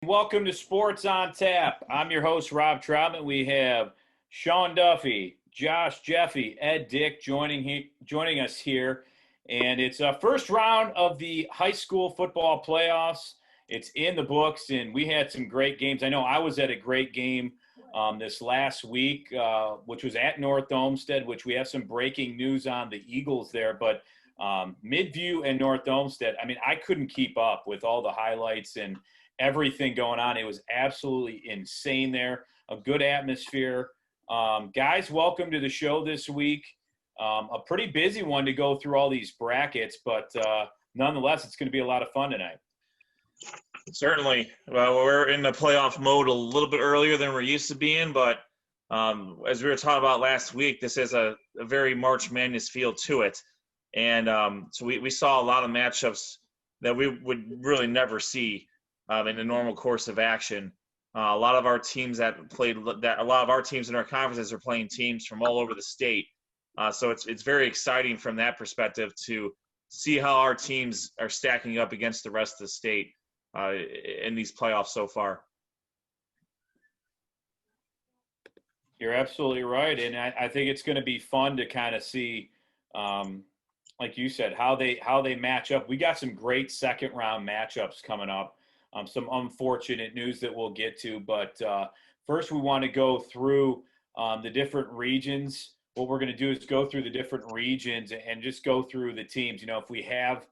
Welcome to Sports on Tap. I'm your host, Rob Troutman. We have Sean Duffy, Josh Jeffy, Ed Dick joining us here. And it's a first round of the high school football playoffs. It's in the books, and we had some great games. I know I was at a great game this last week, which was at North Olmsted, which we have some breaking news on the Eagles there. But Midview and North Olmsted, I mean, I couldn't keep up with all the highlights and everything going on. It was absolutely insane there. A good atmosphere. Guys, welcome to the show this week. A pretty busy one to go through all these brackets, but nonetheless, it's going to be a lot of fun tonight. Certainly. Well, we're in the playoff mode a little bit earlier than we're used to being, but as we were talking about last week, this has a very March Madness feel to it. And so we saw a lot of matchups that we would really never see in the normal course of action. A lot of our teams in our conferences are playing teams from all over the state. So it's very exciting from that perspective to see how our teams are stacking up against the rest of the state in these playoffs so far. You're absolutely right. And I think it's going to be fun to kind of see, like you said, how they match up. We got some great second round matchups coming up. Some unfortunate news that we'll get to, but first we want to go through the different regions. What we're going to do is go through the different regions and just go through the teams. You know, if we have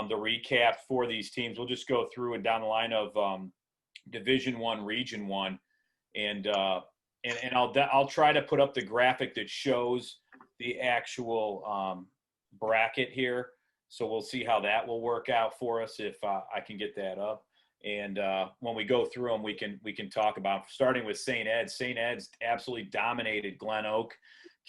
the recap for these teams, we'll just go through and down the line of Division One, Region One, and I'll try to put up the graphic that shows the actual bracket here. So we'll see how that will work out for us if I can get that up. And when we go through them, we can talk about, starting with St. Ed's. St. Ed's absolutely dominated Glen Oak,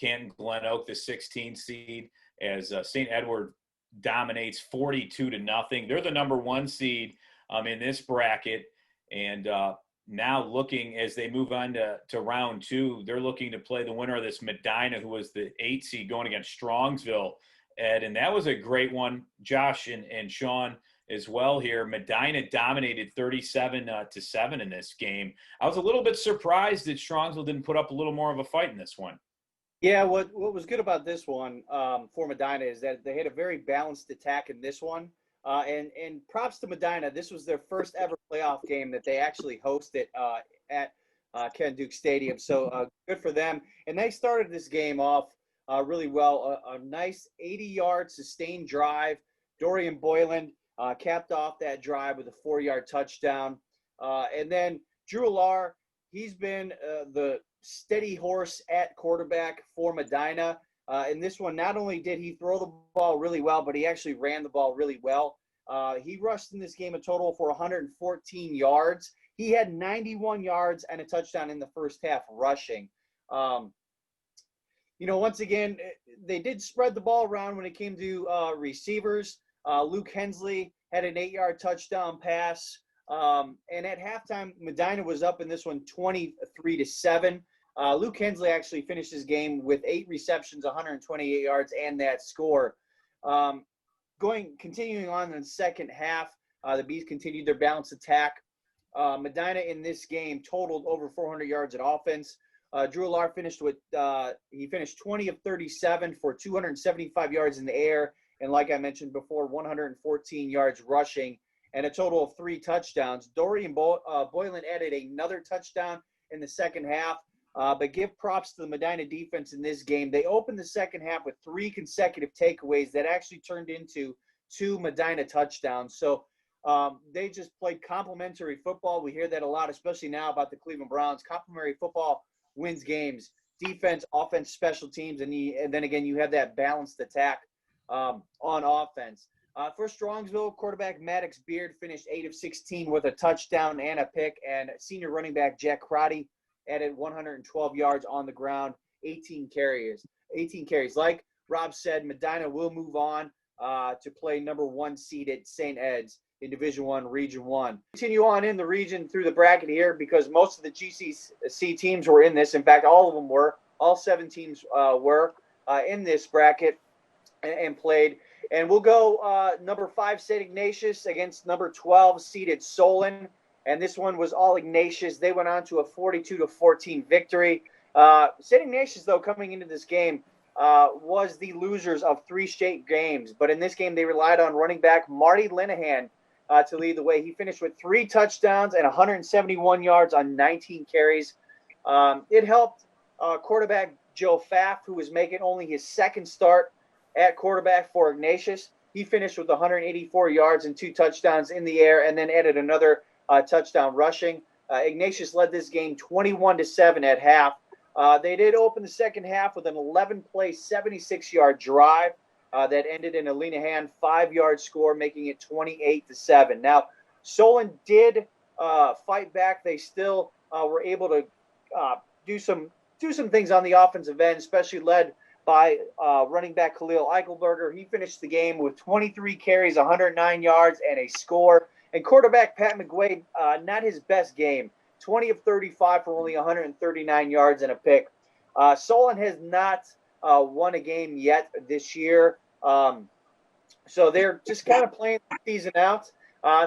Canton Glen Oak, the 16 seed, as St. Edward dominates 42-0. They're the number one seed in this bracket. And now looking, as they move on to round two, they're looking to play the winner of this Medina, who was the 8 seed, going against Strongsville, Ed. And that was a great one. Josh and Sean as well here. Medina dominated 37-7 in this game. I was a little bit surprised that Strongsville didn't put up a little more of a fight in this one. Yeah, what was good about this one for Medina is that they had a very balanced attack in this one. And props to Medina. This was their first ever playoff game that they actually hosted at Ken Duke Stadium. So good for them. And they started this game off really well. A nice 80-yard sustained drive. Dorian Boyland capped off that drive with a 4-yard touchdown. And then Drew Alar, he's been the steady horse at quarterback for Medina. In this one, not only did he throw the ball really well, but he actually ran the ball really well. He rushed in this game a total for 114 yards. He had 91 yards and a touchdown in the first half rushing. Once again, they did spread the ball around when it came to receivers. Luke Hensley had an 8-yard touchdown pass. And at halftime, Medina was up in this one 23-7. Luke Hensley actually finished his game with 8 receptions, 128 yards, and that score. Continuing on in the second half, the Bees continued their balanced attack. Medina in this game totaled over 400 yards in offense. Drew Alar finished 20 of 37 for 275 yards in the air, and like I mentioned before, 114 yards rushing, and a total of 3 touchdowns. Dorian Boylan added another touchdown in the second half. But give props to the Medina defense in this game. They opened the second half with 3 consecutive takeaways that actually turned into 2 Medina touchdowns. So they just played complementary football. We hear that a lot, especially now about the Cleveland Browns. Complementary football wins games. Defense, offense, special teams, and then again you have that balanced attack on offense. For Strongsville, quarterback Maddox Beard finished 8 of 16 with a touchdown and a pick, and senior running back Jack Crotty added 112 yards on the ground, 18 carries. Like Rob said, Medina will move on to play number 1 seeded St. Ed's in Division I, Region 1. Continue on in the region through the bracket here because most of the GCC teams were in this. In fact, all of them were. All 7 teams were in this bracket and played. And we'll go number 5 St. Ignatius against number 12 seeded Solon. and this one was all Ignatius. They went on to a 42-14 victory. St. Ignatius, though, coming into this game, was the losers of 3 straight games. But in this game, they relied on running back Marty Linehan to lead the way. He finished with 3 touchdowns and 171 yards on 19 carries. It helped quarterback Joe Pfaff, who was making only his second start at quarterback for Ignatius. He finished with 184 yards and 2 touchdowns in the air, and then added another touchdown rushing. Ignatius led this game 21-7 at half. They did open the second half with an 11-play, 76-yard drive that ended in a Linehan 5-yard score, making it 28-7. Now, Solon did fight back. They still were able to do some things on the offensive end, especially led by running back Khalil Eichelberger. He finished the game with 23 carries, 109 yards, and a score. And quarterback Pat McGuade, not his best game, 20 of 35 for only 139 yards and a pick. Solon has not won a game yet this year. So they're just kind of playing the season out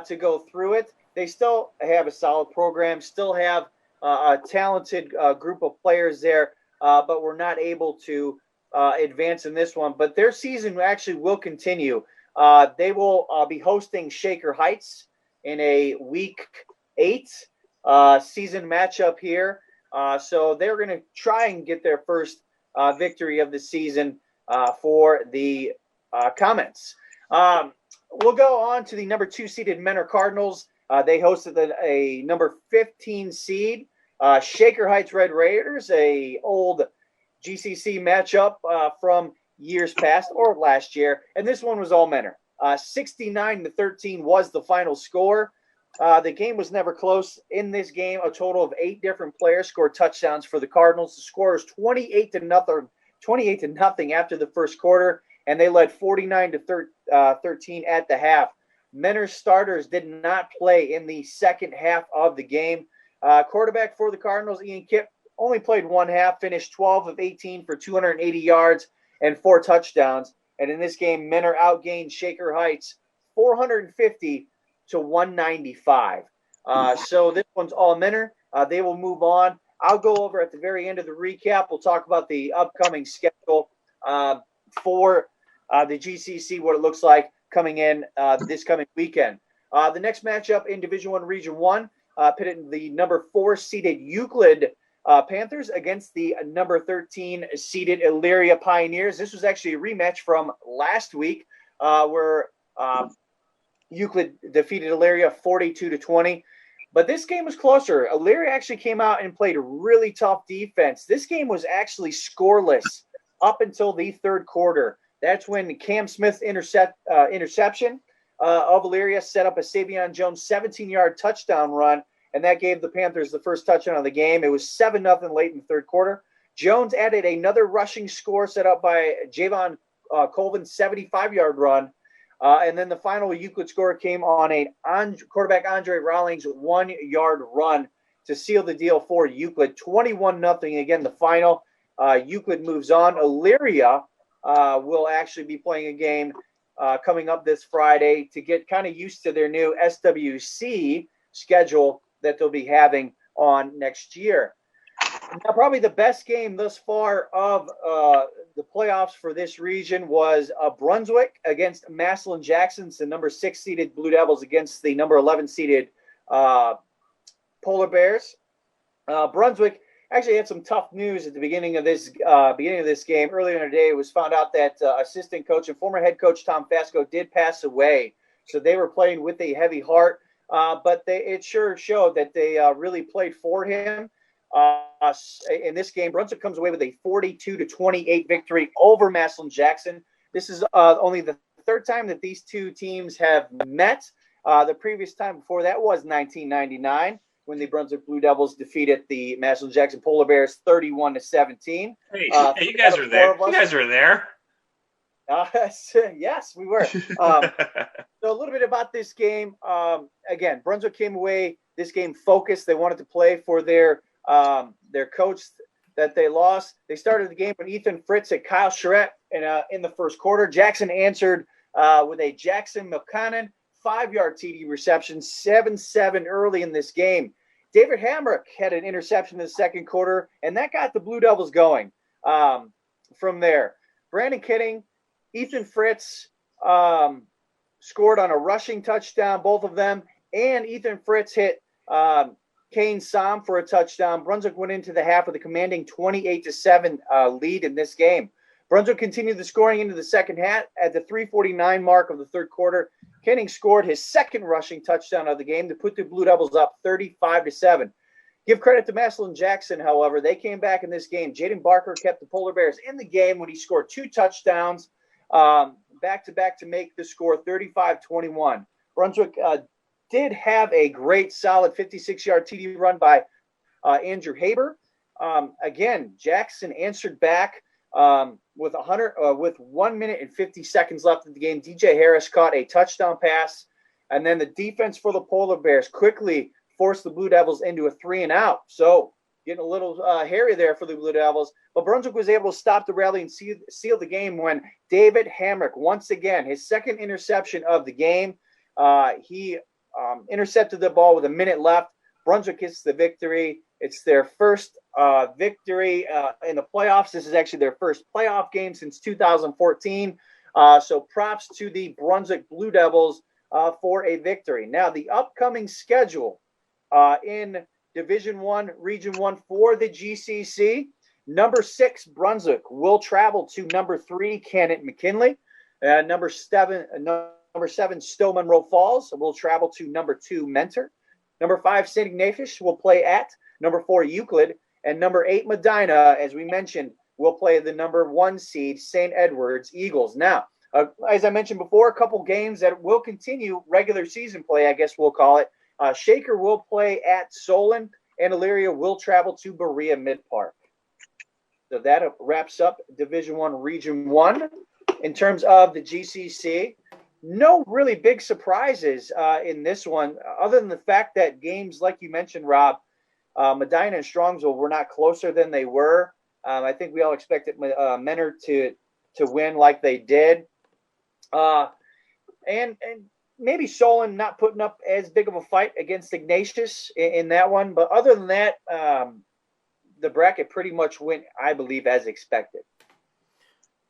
to go through it. They still have a solid program, still have a talented group of players there, but we're not able to advance in this one. But their season actually will continue. They will be hosting Shaker Heights in a Week 8 season matchup here. So they're going to try and get their first victory of the season for the Comets. We'll go on to the number 2 seeded Menor Cardinals. They hosted a number 15 seed, Shaker Heights Red Raiders, a old GCC matchup from years past or last year. And this one was all Menor. 69-13 was the final score. The game was never close. In this game, a total of 8 different players scored touchdowns for the Cardinals. The score is 28-0 after the first quarter, and they led 49-13 at the half. Menor starters did not play in the second half of the game. Quarterback for the Cardinals, Ian Kipp, only played one half, finished 12 of 18 for 280 yards and 4 touchdowns. And in this game, Menor outgained Shaker Heights 450-195. So this one's all Menor. They will move on. I'll go over at the very end of the recap. We'll talk about the upcoming schedule for the GCC, what it looks like coming in this coming weekend. The next matchup in Division I, Region 1, pitted the number 4 seeded Euclid Panthers against the number 13 seeded Elyria Pioneers. This was actually a rematch from last week where Euclid defeated Elyria 42-20. But this game was closer. Elyria actually came out and played a really tough defense. This game was actually scoreless up until the third quarter. That's when Cam Smith's interception of Elyria set up a Savion Jones 17-yard touchdown run, and that gave the Panthers the first touchdown of the game. It was 7-0 late in the third quarter. Jones added another rushing score set up by Javon Colvin's 75-yard run. And then the final Euclid score came on quarterback Andre Rawlings' 1-yard run to seal the deal for Euclid. 21-0 again, the final. Euclid moves on. Elyria will actually be playing a game coming up this Friday to get kind of used to their new SWC schedule that they'll be having on next year. Now, probably the best game thus far of the playoffs for this region was Brunswick against Massillon Jackson's, the number 6 seeded Blue Devils against the number 11 seeded Polar Bears. Brunswick actually had some tough news at the beginning of this game. Earlier in the day, it was found out that assistant coach and former head coach Tom Fasco did pass away. So they were playing with a heavy heart, but it sure showed that they really played for him. In this game, Brunswick comes away with a 42-28 victory over Massillon Jackson. This is only the third time that these two teams have met. The previous time before that was 1999 when the Brunswick Blue Devils defeated the Massillon Jackson Polar Bears 31-17. Hey, you guys were there. You guys were there. Yes, we were. So a little bit about this game. Again, Brunswick came away this game focused. They wanted to play for their coach that they lost. They started the game with Ethan Fritz and Kyle Charette in the first quarter. Jackson answered with a Jackson McConnon 5-yard TD reception, 7-7 early in this game. David Hamrick had an interception in the second quarter, and that got the Blue Devils going from there. Brandon Kitting, Ethan Fritz scored on a rushing touchdown, both of them, and Ethan Fritz hit Kane Som for a touchdown. Brunswick went into the half with a commanding 28-7 lead in this game. Brunswick continued the scoring into the second half. At the 3:49 mark of the third quarter, Kenning scored his second rushing touchdown of the game to put the Blue Devils up 35-7. Give credit to Massillon Jackson, however. They came back in this game. Jaden Barker kept the Polar Bears in the game when he scored 2 touchdowns back-to-back to make the score 35-21. Brunswick did have a great, solid 56-yard TD run by Andrew Haber. Again, Jackson answered back with 1 minute and 50 seconds left in the game. DJ Harris caught a touchdown pass, and then the defense for the Polar Bears quickly forced the Blue Devils into a 3-and-out. So getting a little hairy there for the Blue Devils, but Brunswick was able to stop the rally and seal the game when David Hamrick, once again, his second interception of the game, he intercepted the ball with a minute left. Brunswick gets the victory. It's their first victory in the playoffs. This is actually their first playoff game since 2014. So props to the Brunswick Blue Devils for a victory. Now, the upcoming schedule in Division I, Region 1 for the GCC. Number 6, Brunswick will travel to number 3, Canton McKinley. Number 7, Stowe Monroe Falls will travel to number 2, Mentor. Number 5, St. Ignatius will play at number 4, Euclid. And number 8, Medina, as we mentioned, will play the number 1 seed, St. Edward's Eagles. Now, as I mentioned before, a couple games that will continue regular season play, I guess we'll call it. Shaker will play at Solon, and Elyria will travel to Berea Mid-Park. So that wraps up Division I, Region 1. In terms of the GCC, no really big surprises in this one, other than the fact that games, like you mentioned, Rob, Medina and Strongsville were not closer than they were. I think we all expected Menor to win like they did. And maybe Solon not putting up as big of a fight against Ignatius in that one. But other than that, the bracket pretty much went, I believe, as expected.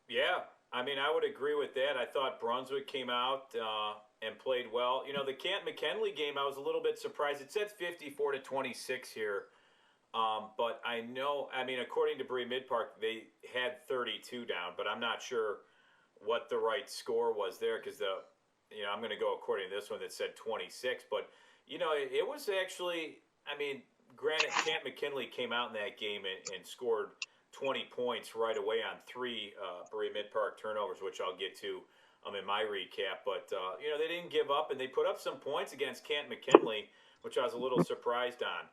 Yeah, I mean, I would agree with that. I thought Brunswick came out and played well. You know, the Canton-McKinley game, I was a little bit surprised. It says 54-26 here. But I know, I mean, according to Berea Mid-Park, they had 32 down, but I'm not sure what the right score was there because I'm going to go according to this one that said 26. But, it was actually, I mean, granted, Canton-McKinley came out in that game and scored 20 points right away on 3 Berea Mid-Park turnovers, which I'll get to in my recap. But, they didn't give up, and they put up some points against Canton-McKinley, which I was a little surprised on.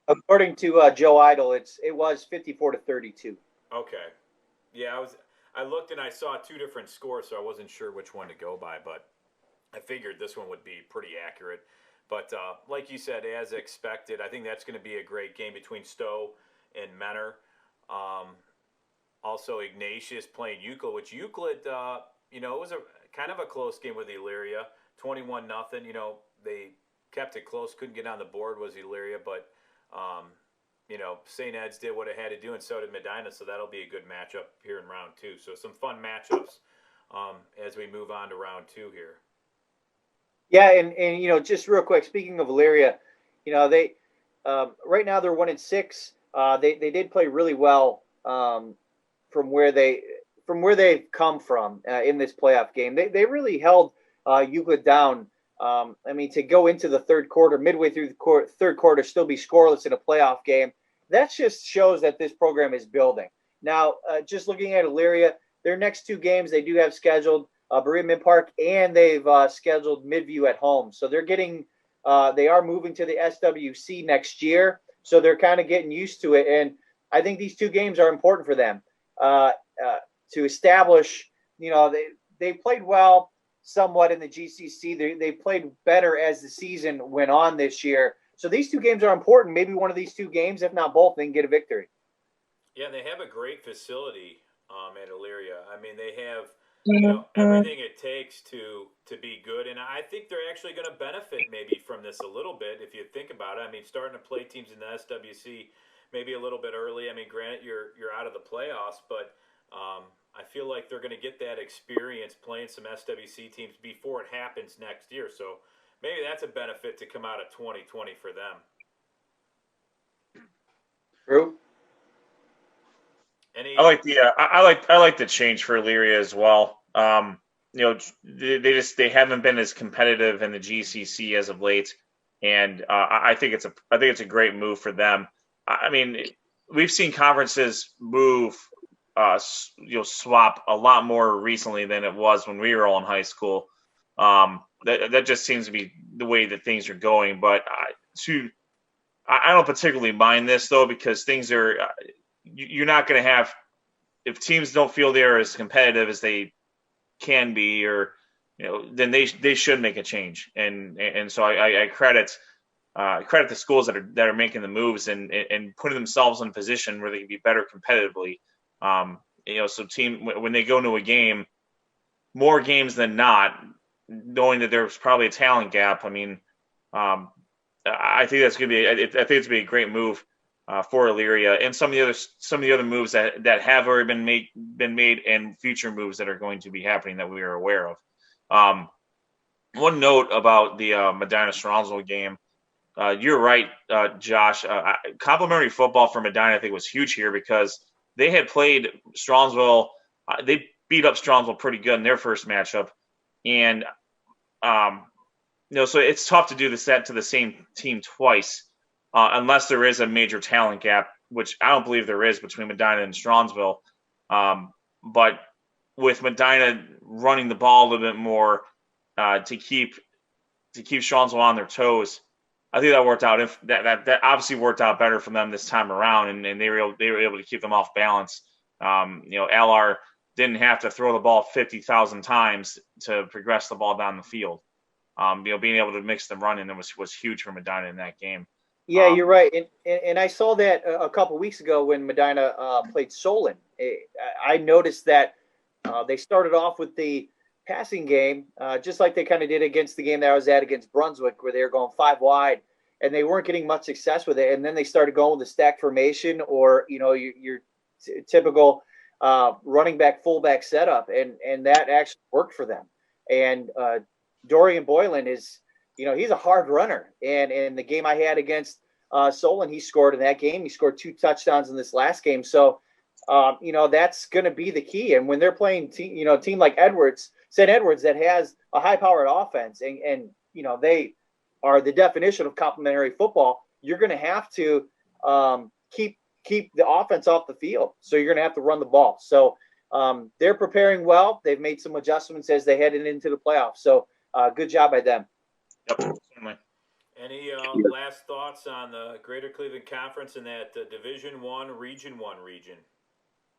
According to Joe Idle, it was 54-32. Okay. Yeah, I looked and I saw 2 different scores, so I wasn't sure which one to go by, but I figured this one would be pretty accurate. But like you said, as expected, I think that's going to be a great game between Stowe and Menor. Also, Ignatius playing Euclid, which Euclid, it was a kind of a close game with Elyria, 21-0. They kept it close, couldn't get on the board was Elyria, but St. Ed's did what it had to do, and so did Medina, so that'll be a good matchup here in round 2. So some fun matchups as we move on to round 2 here. Yeah, and just real quick, speaking of Elyria, they right now they're 1-6. They did play really well from where they've come from in this playoff game. They really held Euclid down. I mean, to go into the third quarter, midway through the third quarter, still be scoreless in a playoff game, that just shows that this program is building. Now, just looking at Elyria, their next 2 games they do have scheduled Berea Mid-Park, and they've scheduled Midview at home. So they're they are moving to the SWC next year. So they're kind of getting used to it. And I think these 2 games are important for them to establish, they played well somewhat in the GCC. They played better as the season went on this year. So these 2 games are important. Maybe one of these 2 games, if not both, they can get a victory. Yeah, they have a great facility at Elyria. I mean, they have everything it takes to be good. And I think they're actually going to benefit maybe from this a little bit if you think about it. I mean, starting to play teams in the SWC maybe a little bit early. I mean, granted, you're out of the playoffs, but I feel like they're going to get that experience playing some SWC teams before it happens next year. So maybe that's a benefit to come out of 2020 for them. True. I like the change for Elyria as well. They haven't been as competitive in the GCC as of late, and I think it's a great move for them. I mean, we've seen conferences move, swap a lot more recently than it was when we were all in high school. That just seems to be the way that things are going. But I don't particularly mind this though, because things are. You're not going to have, if teams don't feel they're as competitive as they can be, or then they should make a change. And so I credit the schools that are making the moves and putting themselves in a position where they can be better competitively. So when they go into a game, more games than not, knowing that there's probably a talent gap. I mean, I think that's going to be. I think it's going to be a great move for Elyria, and some of the other moves that have already been made, and future moves that are going to be happening that we are aware of. One note about the Medina-Strongsville game. You're right, Josh. Complimentary football for Medina, I think, was huge here because they had played Strongsville. They beat up Strongsville pretty good in their first matchup, and so it's tough to do that to the same team twice. Unless there is a major talent gap, which I don't believe there is between Medina and Strongsville. But with Medina running the ball a little bit more to keep Strongsville on their toes, I think that worked out. If that obviously worked out better for them this time around, and they were able to keep them off balance. LR didn't have to throw the ball 50,000 times to progress the ball down the field. Being able to mix them running was huge for Medina in that game. Yeah, you're right, and I saw that a couple weeks ago when Medina played Solon. I noticed that they started off with the passing game, just like they kind of did against the game that I was at against Brunswick, where they were going 5 wide, and they weren't getting much success with it. And then they started going with the stack formation, or your typical running back fullback setup, and that actually worked for them. And Dorian Boylan is. He's a hard runner. And in the game I had against Solon, he scored in that game. He scored 2 touchdowns in this last game. So, that's going to be the key. And when they're playing, a team like St. Edwards that has a high-powered offense, and they are the definition of complementary football, you're going to have to keep the offense off the field. So you're going to have to run the ball. So they're preparing well. They've made some adjustments as they headed into the playoffs. So good job by them. Yep, certainly. Any last thoughts on the Greater Cleveland Conference in that Division I, Region 1 region?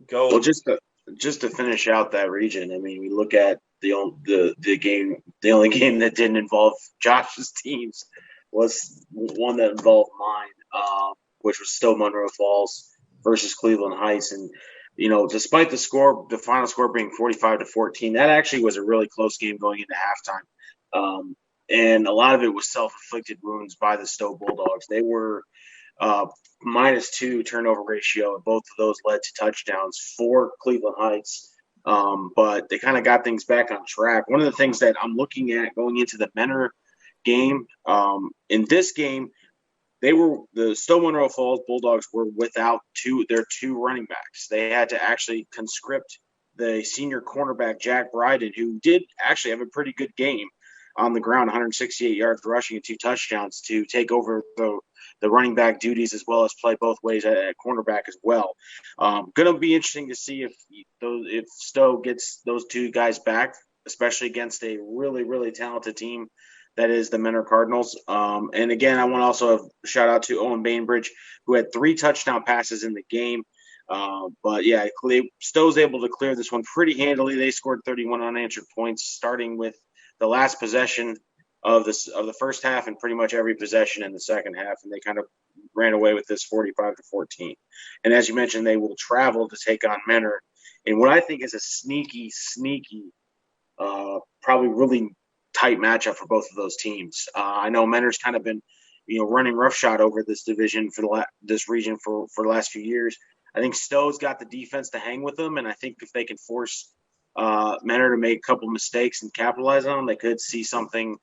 Go. Well, just to finish out that region, I mean, we look at the game. The only game that didn't involve Josh's teams was one that involved mine, which was still Monroe Falls versus Cleveland Heights. And despite the final score being 45-14, that actually was a really close game going into halftime. And a lot of it was self-inflicted wounds by the Stowe Bulldogs. They were -2 turnover ratio, and both of those led to touchdowns for Cleveland Heights. But they kind of got things back on track. One of the things that I'm looking at going into the Menor game, in this game, the Stowe Monroe Falls Bulldogs were without their 2 running backs. They had to actually conscript the senior cornerback, Jack Bryden, who did actually have a pretty good game on the ground, 168 yards rushing and 2 touchdowns, to take over the running back duties as well as play both ways at cornerback as well. Going to be interesting to see if Stowe gets those 2 guys back, especially against a really, really talented team that is the Menor Cardinals. And again, I want to also shout out to Owen Bainbridge, who had 3 touchdown passes in the game. But yeah, Stowe's able to clear this one pretty handily. They scored 31 unanswered points, starting with the last possession of the first half and pretty much every possession in the second half, and they kind of ran away with this 45-14. And as you mentioned, they will travel to take on Menor in what I think is a sneaky probably really tight matchup for both of those teams. I know Mentor's kind of been, running roughshod over this division for this region for the last few years. I think Stowe's got the defense to hang with them, and I think if they can force Mentor to make a couple mistakes and capitalize on them, they could see something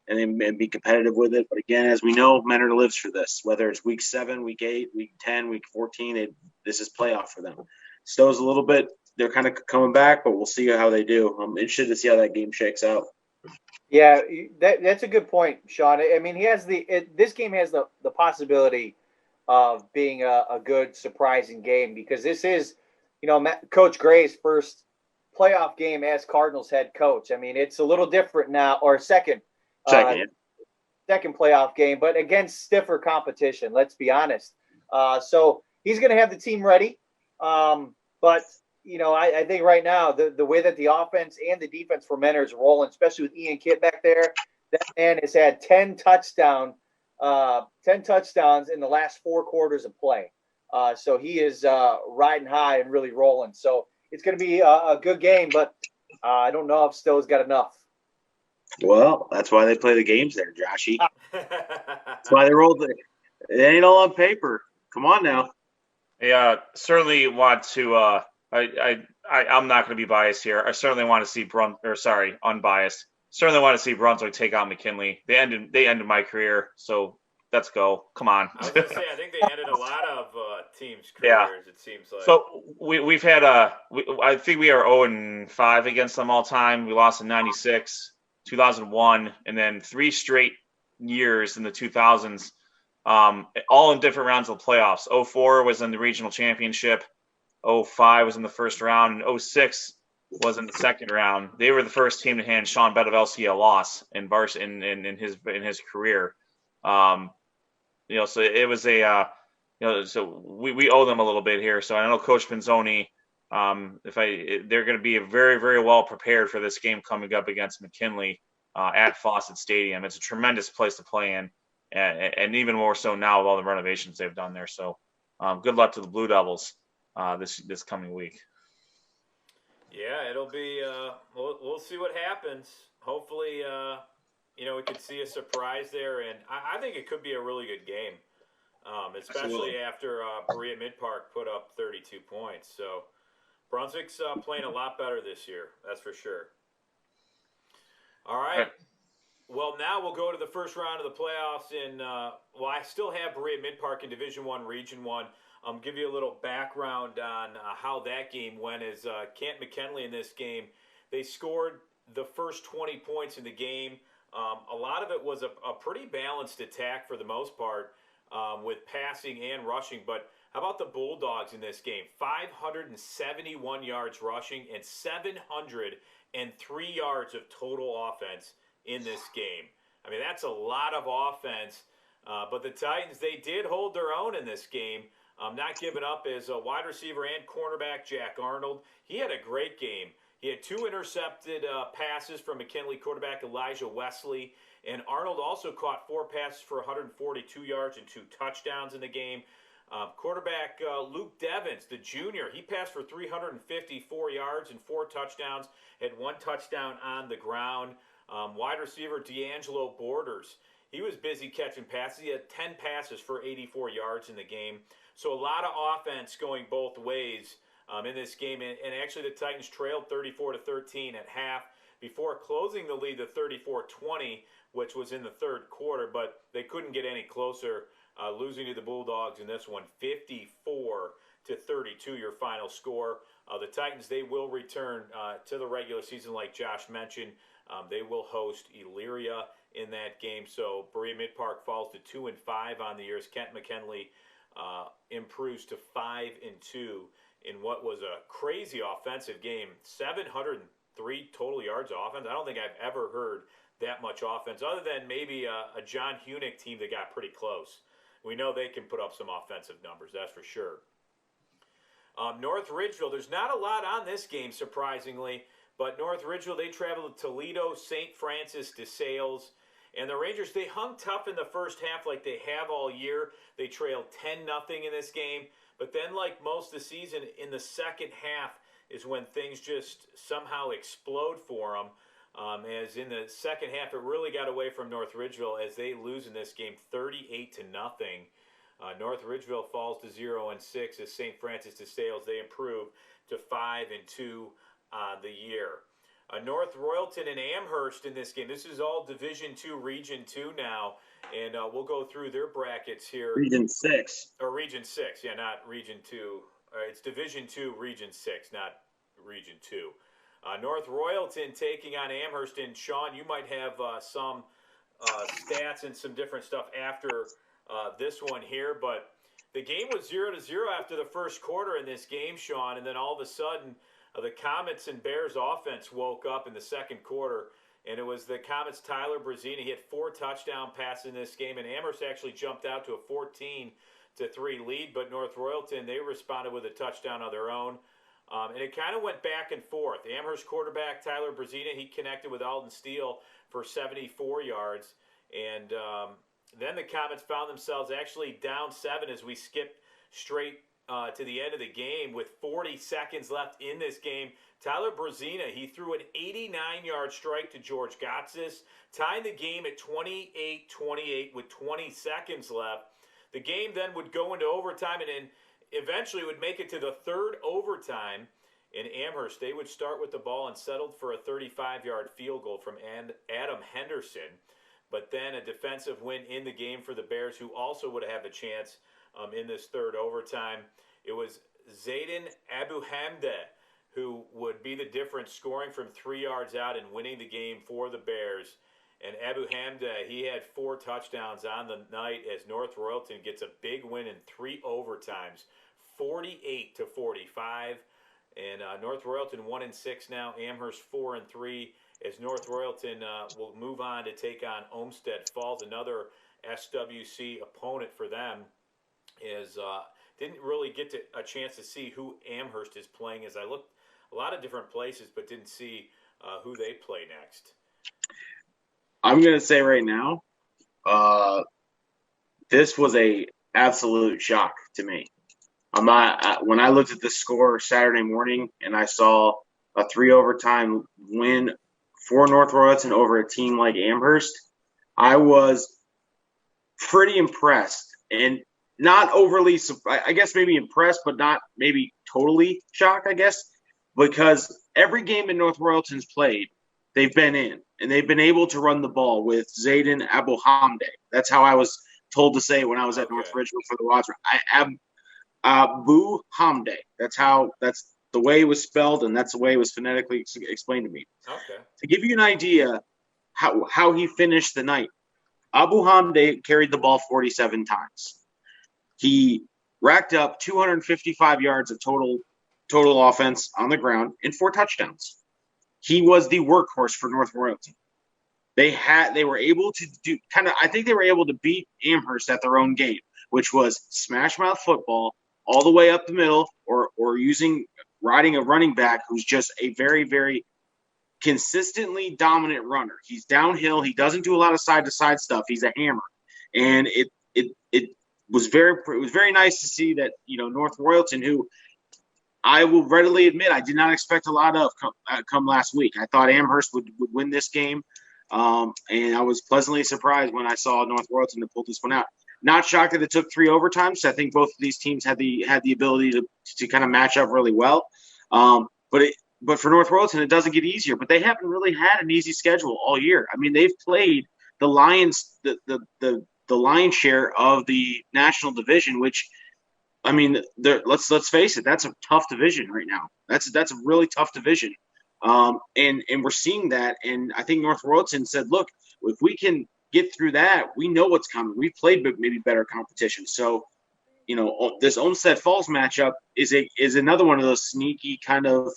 and be competitive with it. But again, as we know, Mentor lives for this. Whether it's week 7, week 8, week 10, week 14, this is playoff for them. Stowe's a little bit, they're kind of coming back, but we'll see how they do. I'm interested to see how that game shakes out. Yeah, that's a good point, Sean. I mean, this game has the possibility of being a good surprising game because this is, Coach Gray's first playoff game as Cardinals head coach. I mean, it's a little different now, or second playoff game, but against stiffer competition. Let's be honest. So he's going to have the team ready, but. I think right now the way that the offense and the defense for Mentor is rolling, especially with Ian Kitt back there, that man has had 10 touchdowns in the last 4 quarters of play. So he is riding high and really rolling. So it's going to be a good game, but I don't know if Stowe's got enough. Well, that's why they play the games there, Joshy. That's why they rolled it. It ain't all on paper. Come on now. Yeah, certainly want to. I'm not going to be biased here. I certainly want to see unbiased. Certainly want to see Brunswick take out McKinley. They ended my career, so let's go. Come on. I was going to say, I think they ended a lot of teams' careers. It seems like. So we've had I think we are 0-5 against them all time. We lost in '96, 2001, and then 3 straight years in the 2000s, all in different rounds of the playoffs. 04 was in the regional championship. 05 was in the first round, and 06 was in the second round. They were the first team to hand Sean Bedovelski a loss in his career. So it was so we owe them a little bit here. So I know Coach Pinzoni, they're going to be very, very well prepared for this game coming up against McKinley at Fawcett Stadium. It's a tremendous place to play in, and even more so now with all the renovations they've done there. So good luck to the Blue Devils this coming week. Yeah, it'll be we'll see what happens. Hopefully we could see a surprise there, and I think it could be a really good game, especially Absolutely. After Berea Mid-Park put up 32 points. So Brunswick's playing a lot better this year, that's for sure. All right. Well, now we'll go to the first round of the playoffs I still have Berea Mid-Park in Division I, Region 1. Give you a little background on how that game went. Is Kent McKinley in this game, they scored the first 20 points in the game. A lot of it was a pretty balanced attack for the most part, with passing and rushing. But how about the Bulldogs in this game? 571 yards rushing and 703 yards of total offense in this game. I mean, that's a lot of offense. But the Titans, they did hold their own in this game. Not giving up is a wide receiver and cornerback Jack Arnold. He had a great game. He had 2 intercepted passes from McKinley quarterback Elijah Wesley. And Arnold also caught 4 passes for 142 yards and 2 touchdowns in the game. Quarterback Luke Devins, the junior, he passed for 354 yards and 4 touchdowns, had 1 touchdown on the ground. Wide receiver D'Angelo Borders, he was busy catching passes. He had 10 passes for 84 yards in the game. So a lot of offense going both ways in this game. And actually the Titans trailed 34-13 at half before closing the lead to 34-20, which was in the third quarter. But they couldn't get any closer, losing to the Bulldogs in this one, 54-32, your final score. The Titans, they will return to the regular season like Josh mentioned. They will host Elyria in that game. So Berea Mid-Park falls to 2-5 on the year as Kent McKinley improves to 5-2 in what was a crazy offensive game. 703 total yards of offense. I don't think I've ever heard that much offense, other than maybe a John Hunick team that got pretty close. We know they can put up some offensive numbers, that's for sure. North Ridgeville, there's not a lot on this game, surprisingly, but North Ridgeville, they traveled to Toledo, St. Francis, DeSales, and the Rangers, they hung tough in the first half like they have all year. They trailed 10-0 in this game, but then like most of the season, in the second half is when things just somehow explode for them. As in the second half, it really got away from North Ridgeville as they lose in this game 38-0. North Ridgeville falls to 0-6 as St. Francis de Sales, they improve to 5-2 the year. North Royalton and Amherst in this game. This is all Division II, Region 2 now, and we'll go through their brackets here. Region 6. Or Region 6, yeah, not Region 2. It's Division 2, Region 6, not Region 2. North Royalton taking on Amherst, and Sean, you might have some stats and some different stuff after this one here, but the game was 0-0 after the first quarter in this game, Sean, and then all of a sudden the Comets and Bears offense woke up in the second quarter, and it was the Comets' Tyler Brazini. He had 4 touchdown passes in this game, and Amherst actually jumped out to a 14-3 lead, but North Royalton, they responded with a touchdown of their own. And it kind of went back and forth. Amherst quarterback Tyler Brazina, he connected with Alden Steele for 74 yards. And then the Comets found themselves actually down 7 as we skipped straight to the end of the game with 40 seconds left in this game. Tyler Brazina, he threw an 89-yard strike to George Gotsis, tying the game at 28-28 with 20 seconds left. The game then would go into overtime and then eventually would make it to the third overtime. In Amherst, they would start with the ball and settled for a 35-yard field goal from Adam Henderson. But then a defensive win in the game for the Bears, who also would have a chance in this third overtime. It was Zayden Abuhamdeh who would be the difference, scoring from 3 yards out and winning the game for the Bears. And Abuhamdeh, he had 4 touchdowns on the night as North Royalton gets a big win in 3 overtimes, 48-45. And North Royalton 1-6 now, Amherst 4-3. As North Royalton will move on to take on Olmsted Falls, another SWC opponent for them. Is didn't really get a chance to see who Amherst is playing, as I looked a lot of different places, but didn't see who they play next. I'm going to say right now, this was a absolute shock to me. I'm not when I looked at the score Saturday morning and I saw a 3 overtime win for North Royalton over a team like Amherst, I was pretty impressed and not overly, I guess maybe impressed, but not maybe totally shocked, I guess, because every game that North Royalton's played, they've been in, and they've been able to run the ball with Zayden Abuhamdeh. That's how I was told to say it when I was at North Ridgeville for the Watcher. Abuhamdeh. That's the way it was spelled, and that's the way it was phonetically explained to me. Okay. To give you an idea how he finished the night, Abuhamdeh carried the ball 47 times. He racked up 255 yards of total offense on the ground and 4 touchdowns. He was the workhorse for North Royalton. They were able to do I think they were able to beat Amherst at their own game, which was smash mouth football all the way up the middle, or riding a running back who's just a very, very consistently dominant runner. He's downhill. He doesn't do a lot of side to side stuff. He's a hammer. And it was very nice to see that, North Royalton, who I will readily admit I did not expect a lot of come last week. I thought Amherst would win this game. And I was pleasantly surprised when I saw North Royalton to pull this one out. Not shocked that it took 3 overtimes. I think both of these teams had the ability to kind of match up really well. But for North Royalton, it doesn't get easier. But they haven't really had an easy schedule all year. I mean, they've played the Lions, the lion's share of the national division, which, I mean, let's face it, that's a tough division right now. That's a really tough division. And we're seeing that. And I think North Royalton said, look, if we can get through that, we know what's coming. We've played maybe better competition. So, this Olmsted Falls matchup is another one of those sneaky kind of,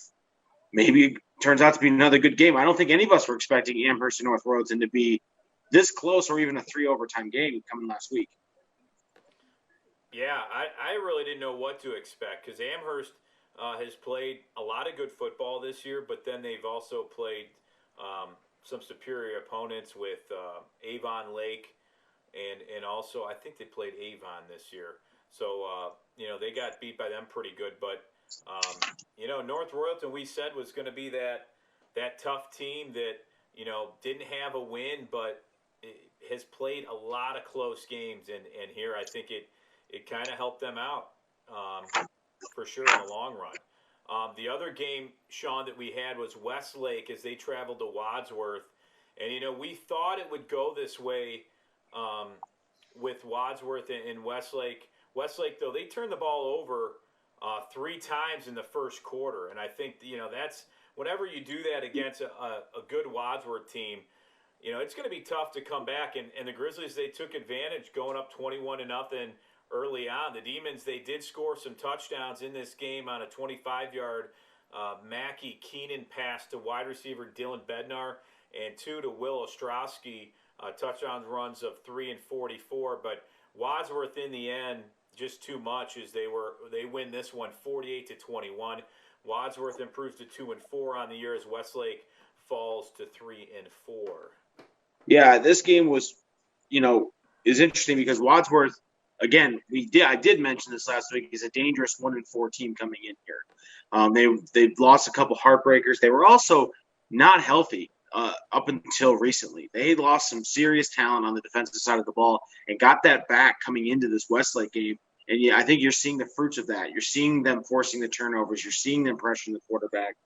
maybe turns out to be another good game. I don't think any of us were expecting Amherst and North Royalton to be this close, or even a 3 overtime game coming last week. Yeah, I really didn't know what to expect, because Amherst has played a lot of good football this year, but then they've also played some superior opponents with Avon Lake, and also I think they played Avon this year. So, they got beat by them pretty good. But, North Royalton, we said, was going to be that tough team that didn't have a win, but has played a lot of close games, and here I think it kind of helped them out for sure in the long run. The other game, Sean, that we had was Westlake as they traveled to Wadsworth, and we thought it would go this way with Wadsworth and Westlake. Westlake, though, they turned the ball over 3 times in the first quarter, and I think that's whenever you do that against a good Wadsworth team. It's going to be tough to come back. And the Grizzlies, they took advantage going up 21-0 early on. The Demons, they did score some touchdowns in this game on a 25-yard Mackey Keenan pass to wide receiver Dylan Bednar and 2 to Will Ostrowski, touchdown runs of 3 and 44. But Wadsworth, in the end, just too much as they win this one 48-21. Wadsworth improves to 2-4 on the year as Westlake falls to 3-4. Yeah, this game was, is interesting because Wadsworth, again, I did mention this last week, is a dangerous 1-4 team coming in here. They've lost a couple heartbreakers. They were also not healthy up until recently. They had lost some serious talent on the defensive side of the ball and got that back coming into this Westlake game. And yeah, I think you're seeing the fruits of that. You're seeing them forcing the turnovers. You're seeing them pressuring the quarterback.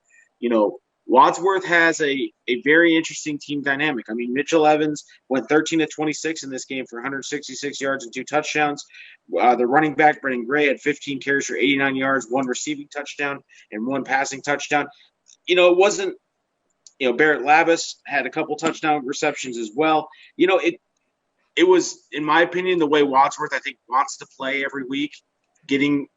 Wadsworth has a very interesting team dynamic. I mean, Mitchell Evans went 13-26 in this game for 166 yards and 2 touchdowns. The running back, Brendan Gray, had 15 carries for 89 yards, 1 receiving touchdown, and 1 passing touchdown. It wasn't, Barrett Lavis had a couple touchdown receptions as well. It was, in my opinion, the way Wadsworth, I think, wants to play every week. Getting,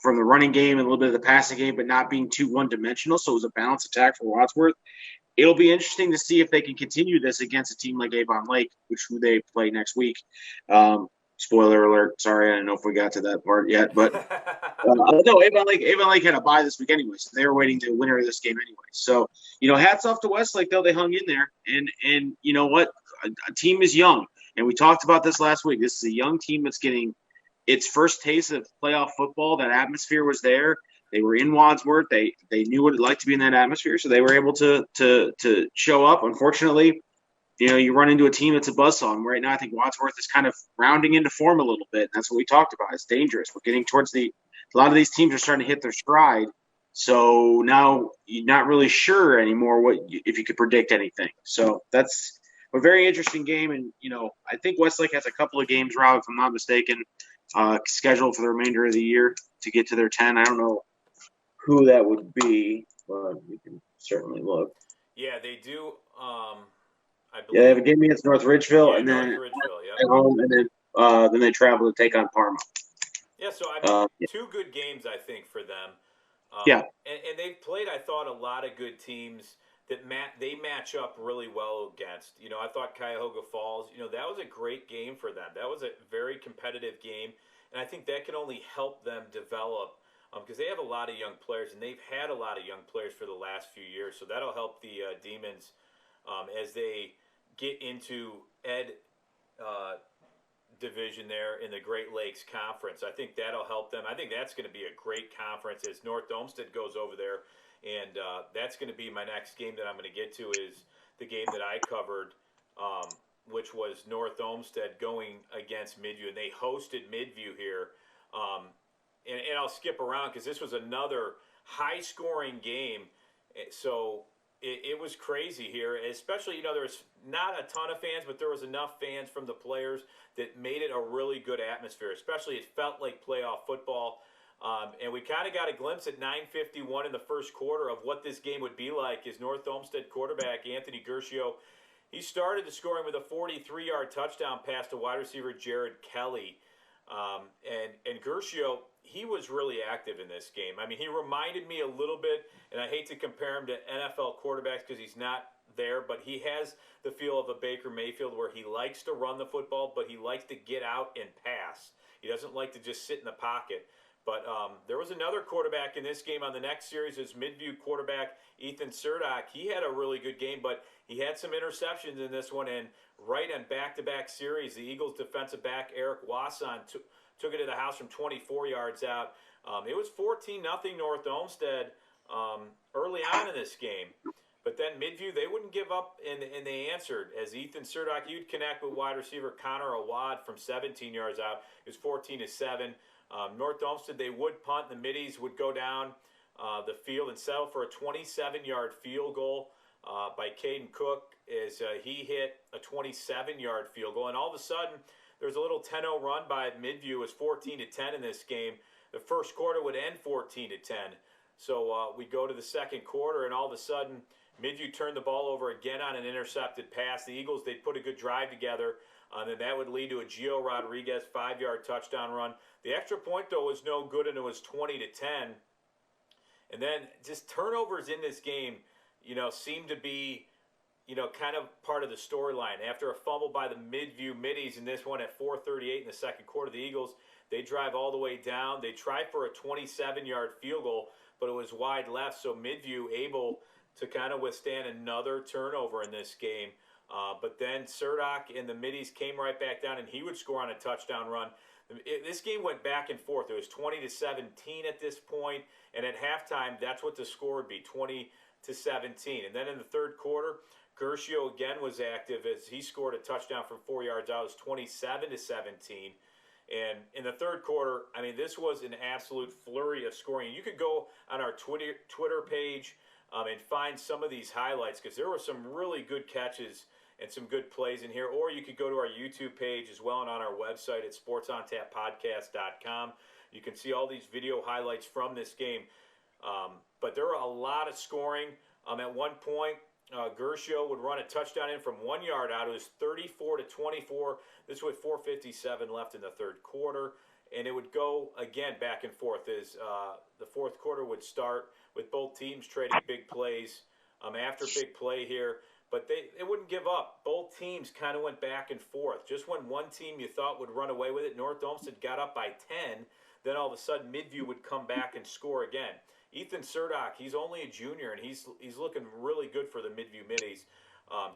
from the running game and a little bit of the passing game, but not being too one-dimensional. So it was a balanced attack for Wadsworth. It'll be interesting to see if they can continue this against a team like Avon Lake, who they play next week. Spoiler alert. Sorry, I don't know if we got to that part yet. But no, Avon Lake had a bye this week anyway, so they were waiting to winner of this game anyway. So, hats off to Westlake, though. They hung in there. And you know what? A team is young. And we talked about this last week. This is a young team that's getting – its first taste of playoff football. That atmosphere was there. They were in Wadsworth. They knew what it'd like to be in that atmosphere, so they were able to show up. Unfortunately, you run into a team that's a buzzsaw. And right now, I think Wadsworth is kind of rounding into form a little bit. That's what we talked about. It's dangerous. We're getting towards a lot of these teams are starting to hit their stride. So now you're not really sure anymore if you could predict anything. So that's a very interesting game. And, I think Westlake has a couple of games, Rob, if I'm not mistaken, scheduled for the remainder of the year to get to their 10. I don't know who that would be, but we can certainly look. Yeah, they do. I believe. Yeah, they have a game against North Ridgeville, and then at home, and then they travel to take on Parma. Yeah, so 2 good games, I think, for them. Yeah, and they've played, I thought, a lot of good teams that they match up really well against. I thought Cuyahoga Falls, that was a great game for them. That was a very competitive game, and I think that can only help them develop because they have a lot of young players, and they've had a lot of young players for the last few years. So that'll help the Demons as they get into Ed division there in the Great Lakes Conference. I think that'll help them. I think that's going to be a great conference as North Olmsted goes over there. And that's going to be my next game that I'm going to get to is the game that I covered, which was North Olmsted going against Midview. And they hosted Midview here. And I'll skip around because this was another high-scoring game. So it was crazy here, especially, there was not a ton of fans, but there was enough fans from the players that made it a really good atmosphere, especially it felt like playoff football. And we kind of got a glimpse at 9:51 in the first quarter of what this game would be like as North Olmsted quarterback Anthony Gershio, he started the scoring with a 43-yard touchdown pass to wide receiver Jared Kelly. And Gershio, he was really active in this game. I mean, he reminded me a little bit, and I hate to compare him to NFL quarterbacks because he's not there, but he has the feel of a Baker Mayfield where he likes to run the football, but he likes to get out and pass. He doesn't like to just sit in the pocket. But there was another quarterback in this game on the next series is Midview quarterback Ethan Surdock. He had a really good game, but he had some interceptions in this one. And right on back-to-back series, the Eagles defensive back Eric Wasson took it to the house from 24 yards out. It was 14-0 North Olmsted early on in this game. But then Midview, they wouldn't give up, and they answered. As Ethan Surdock, you'd connect with wide receiver Connor Awad from 17 yards out. It was 14-7. North Olmsted, they would punt. The Middies would go down the field and settle for a 27-yard field goal by Caden Cook as he hit a 27-yard field goal. And all of a sudden, there's a little 10-0 run by Midview. It was 14-10 in this game. The first quarter would end 14-10. So we go to the second quarter, and all of a sudden, Midview turned the ball over again on an intercepted pass. The Eagles, they'd put a good drive together, and that would lead to a Gio Rodriguez 5-yard touchdown run. The extra point, though, was no good, and it was 20-10. And then just turnovers in this game, seemed to be, kind of part of the storyline. After a fumble by the Midview Middies, and this one at 4:38 in the second quarter, the Eagles, they drive all the way down. They tried for a 27-yard field goal, but it was wide left, so Midview able to kind of withstand another turnover in this game. But then Surdock and the Middies came right back down, and he would score on a touchdown run. This game went back and forth. It was 20-17 at this point, and at halftime, that's what the score would be, 20-17. And then in the third quarter, Gershio again was active as he scored a touchdown from 4 yards out. It was 27-17. And in the third quarter, I mean, this was an absolute flurry of scoring. You could go on our Twitter page and find some of these highlights because there were some really good catches and some good plays in here. Or you could go to our YouTube page as well and on our website at sportsontappodcast.com. You can see all these video highlights from this game. But there were a lot of scoring. At one point, Gershio would run a touchdown in from 1 yard out. It was 34-24. This was 4:57 left in the third quarter. And it would go again back and forth as the fourth quarter would start with both teams trading big plays after big play here. But they wouldn't give up. Both teams kind of went back and forth. Just when one team you thought would run away with it, North Olmsted got up by 10. Then all of a sudden, Midview would come back and score again. Ethan Surdock, he's only a junior, and he's looking really good for the Midview Middies.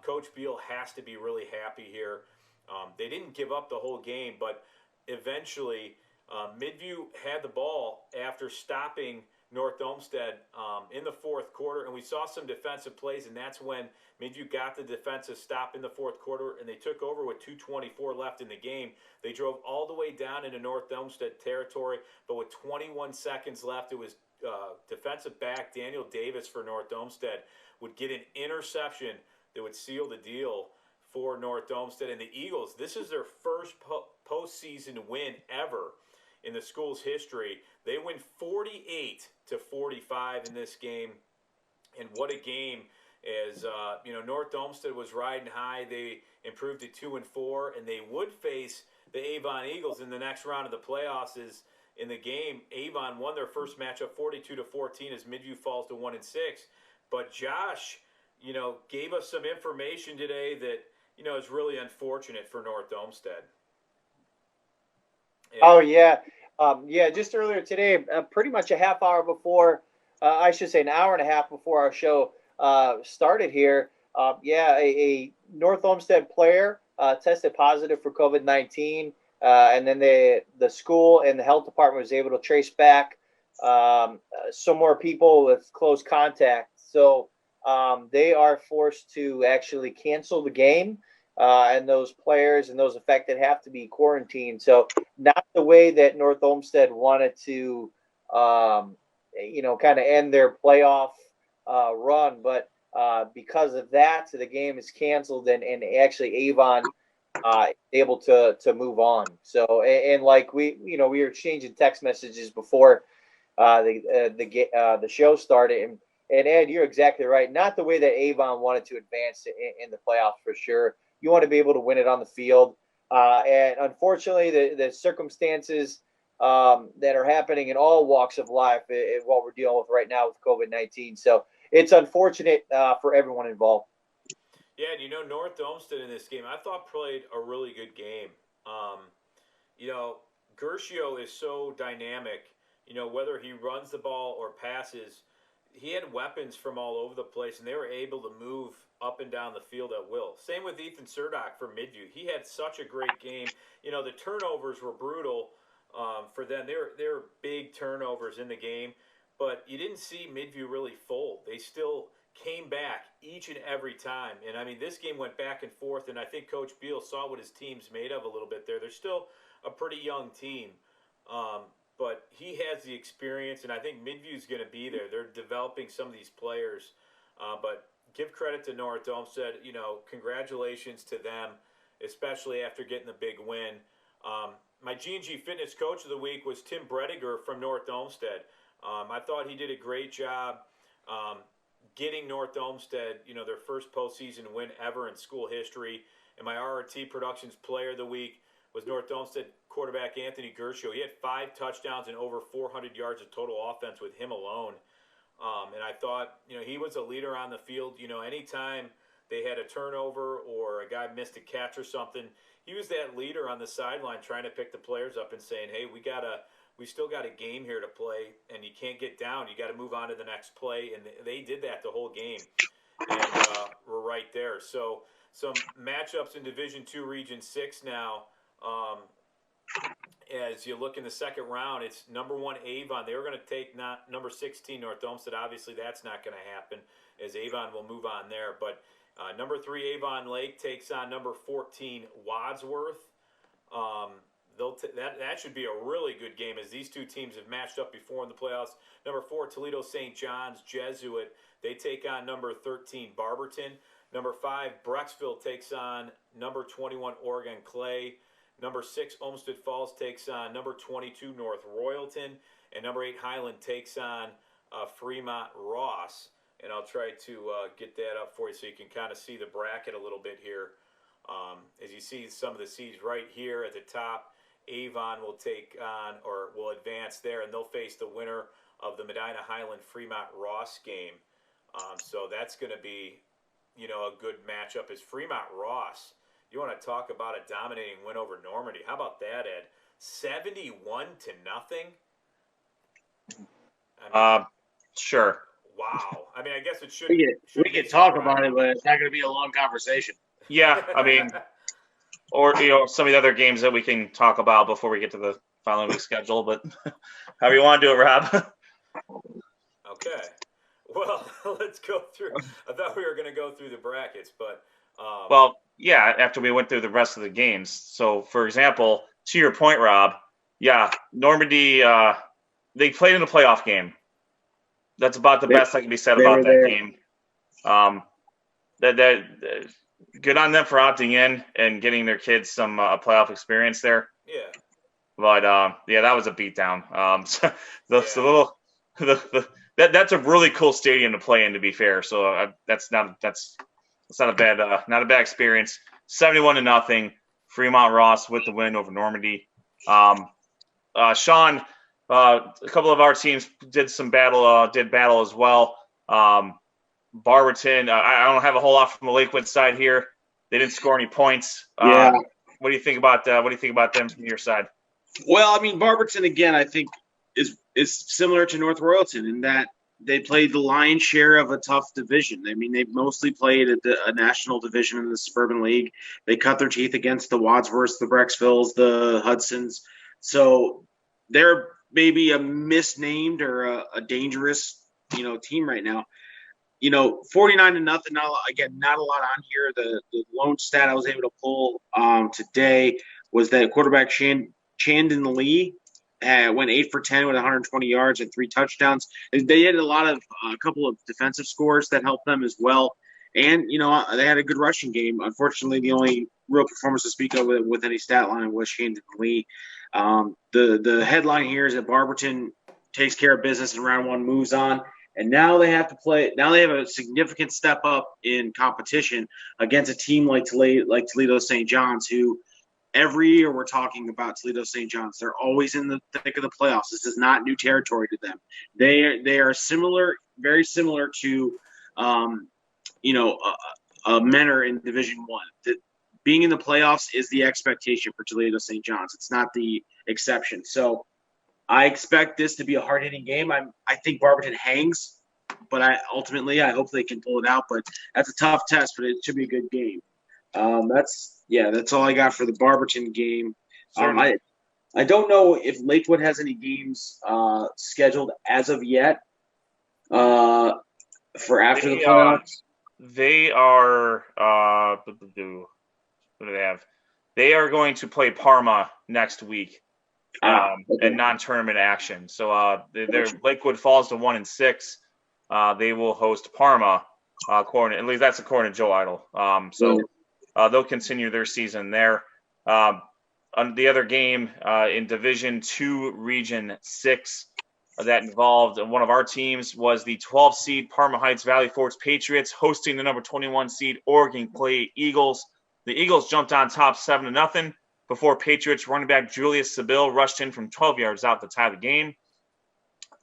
Coach Beal has to be really happy here. They didn't give up the whole game, but eventually Midview had the ball after stopping North Olmsted in the fourth quarter, and we saw some defensive plays, and that's when Midview got the defensive stop in the fourth quarter, and they took over with 2:24 left in the game. They drove all the way down into North Olmsted territory, but with 21 seconds left, it was defensive back Daniel Davis for North Olmsted would get an interception that would seal the deal for North Olmsted. And the Eagles, this is their first postseason win ever in the school's history. They win 48-45 in this game. And what a game. As North Olmsted was riding high. They improved to 2-4, and they would face the Avon Eagles in the next round of the playoffs. Is in the game, Avon won their first matchup 42-14 as Midview falls to 1-6. But Josh, gave us some information today that is really unfortunate for North Olmsted. Oh yeah, just earlier today, pretty much a half hour before, I should say an hour and a half before our show started here. A North Olmsted player tested positive for COVID-19, and then the school and the health department was able to trace back some more people with close contact. So they are forced to actually cancel the game, and those players and those affected have to be quarantined. So not the way that North Olmsted wanted to, kind of end their playoff run, but because of that, the game is canceled, and actually Avon able to move on. So and like we were exchanging text messages before the show started, and Ed, you're exactly right. Not the way that Avon wanted to advance in the playoffs for sure. You want to be able to win it on the field, and unfortunately, the circumstances that are happening in all walks of life is what we're dealing with right now with COVID-19. So it's unfortunate for everyone involved. Yeah, and North Olmsted in this game, I thought played a really good game. Gershio is so dynamic. Whether he runs the ball or passes, he had weapons from all over the place, and they were able to move up and down the field at will. Same with Ethan Surdock for Midview. He had such a great game. The turnovers were brutal for them. They were big turnovers in the game, but you didn't see Midview really fold. They still came back each and every time. And I mean, this game went back and forth, and I think Coach Beal saw what his team's made of a little bit there. They're still a pretty young team, but he has the experience, and I think Midview's going to be there. They're developing some of these players, but give credit to North Olmsted. You know, congratulations to them, especially after getting the big win. My G&G Fitness Coach of the Week was Tim Brediger from North Olmsted. I thought he did a great job getting North Olmsted, you know, their first postseason win ever in school history. And my RRT Productions Player of the Week was North Olmsted quarterback Anthony Gershow. He had 5 touchdowns and over 400 yards of total offense with him alone. And I thought, you know, he was a leader on the field. You know, anytime they had a turnover or a guy missed a catch or something, he was that leader on the sideline trying to pick the players up and saying, hey, we still got a game here to play, and you can't get down. You got to move on to the next play, and they did that the whole game, and we're right there. So some matchups in Division II, Region 6 now. As you look in the second round, it's number 1 Avon. They were going to take not number 16 North Olmsted. Obviously, that's not going to happen, as Avon will move on there. But number 3 Avon Lake takes on number 14 Wadsworth. That should be a really good game, as these two teams have matched up before in the playoffs. Number 4 Toledo St. John's Jesuit, they take on number 13 Barberton. Number 5 Brecksville takes on number 21 Oregon Clay. Number 6 Olmsted Falls takes on number 22 North Royalton, and number 8 Highland takes on Fremont Ross. And I'll try to get that up for you so you can kind of see the bracket a little bit here. As you see some of the seeds right here at the top, Avon will take on, or will advance there, and they'll face the winner of the Medina Highland Fremont Ross game. So that's going to be, you know, a good matchup. Is Fremont Ross, you want to talk about a dominating win over Normandy? How about that, Ed? 71-0. I mean, Sure. wow. I mean, I guess it should. We could talk about it, but it's not going to be a long conversation. Yeah, I mean, or, you know, some of the other games that we can talk about before we get to the following week's schedule, but however you want to do it, Rob. Okay. Well, let's go through. I thought we were going to go through the brackets, but. Well, yeah, after we went through the rest of the games. So, for example, to your point, Rob, yeah, Normandy, they played in a playoff game. That's about the best that can be said about that game. Good on them for opting in and getting their kids some playoff experience there. Yeah. But yeah, that was a beatdown. That's a really cool stadium to play in, to be fair. So that's not a bad experience. 71-0. Fremont Ross with the win over Normandy. Sean, a couple of our teams did battle as well. Barberton, I don't have a whole lot from the Lakewood side here. They didn't score any points. Yeah. What do you think about them from your side? Well, I mean, Barberton again, I think is similar to North Royalton in that they played the lion's share of a tough division. I mean, they mostly played at a national division in the Suburban League. They cut their teeth against the Wadsworths, the Brecksvilles, the Hudsons. So they're maybe a misnamed or a dangerous, team right now. 49-0. Not a lot on here. The lone stat I was able to pull today was that quarterback Chandon Lee went 8 for 10 with 120 yards and 3 touchdowns. They had a couple of defensive scores that helped them as well. And, they had a good rushing game. Unfortunately, the only real performance to speak of with any stat line was Chandon Lee. The headline here is that Barberton takes care of business in round 1, moves on. And now they have to play. Now they have a significant step up in competition against a team like Toledo St. John's, who every year we're talking about Toledo St. John's. They're always in the thick of the playoffs. This is not new territory to them. They are similar, very similar to, Mentor in Division One. Being in the playoffs is the expectation for Toledo St. John's. It's not the exception. So I expect this to be a hard-hitting game. I think Barberton hangs, but I hope they can pull it out. But that's a tough test, but it should be a good game. That's all I got for the Barberton game. I don't know if Lakewood has any games scheduled as of yet. for after the They, playoffs? They are what do they have? They are going to play Parma next week Okay. in non-tournament action. So their Lakewood falls to 1-6. They will host Parma. According, at least that's according to Joe Idle. They'll continue their season there. On the other game in Division Two, Region 6, that involved one of our teams was the 12 seed Parma Heights Valley Forge Patriots hosting the number 21 seed Oregon Clay Eagles. The Eagles jumped on top 7-0 before Patriots running back Julius Sabil rushed in from 12 yards out to tie the game.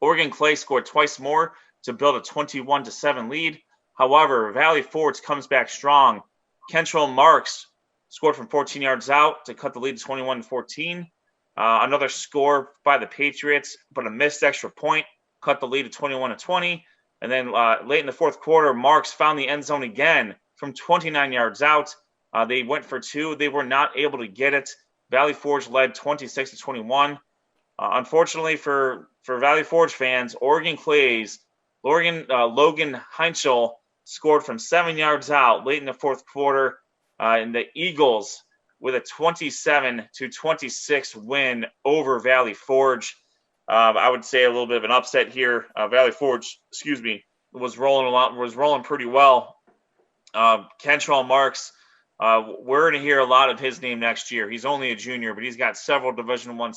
Oregon Clay scored twice more to build a 21-7 lead. However, Valley Forge comes back strong. Kentrell Marks scored from 14 yards out to cut the lead to 21-14. Another score by the Patriots, but a missed extra point cut the lead to 21-20. And then late in the fourth quarter, Marks found the end zone again from 29 yards out. They went for two. They were not able to get it. Valley Forge led 26-21. Unfortunately for Valley Forge fans, Logan Heinschel scored from 7 yards out late in the fourth quarter. And the Eagles with a 27-26 win over Valley Forge. I would say a little bit of an upset here. Valley Forge, was rolling pretty well. Kentrell Marks, we're going to hear a lot of his name next year. He's only a junior, but he's got several Division One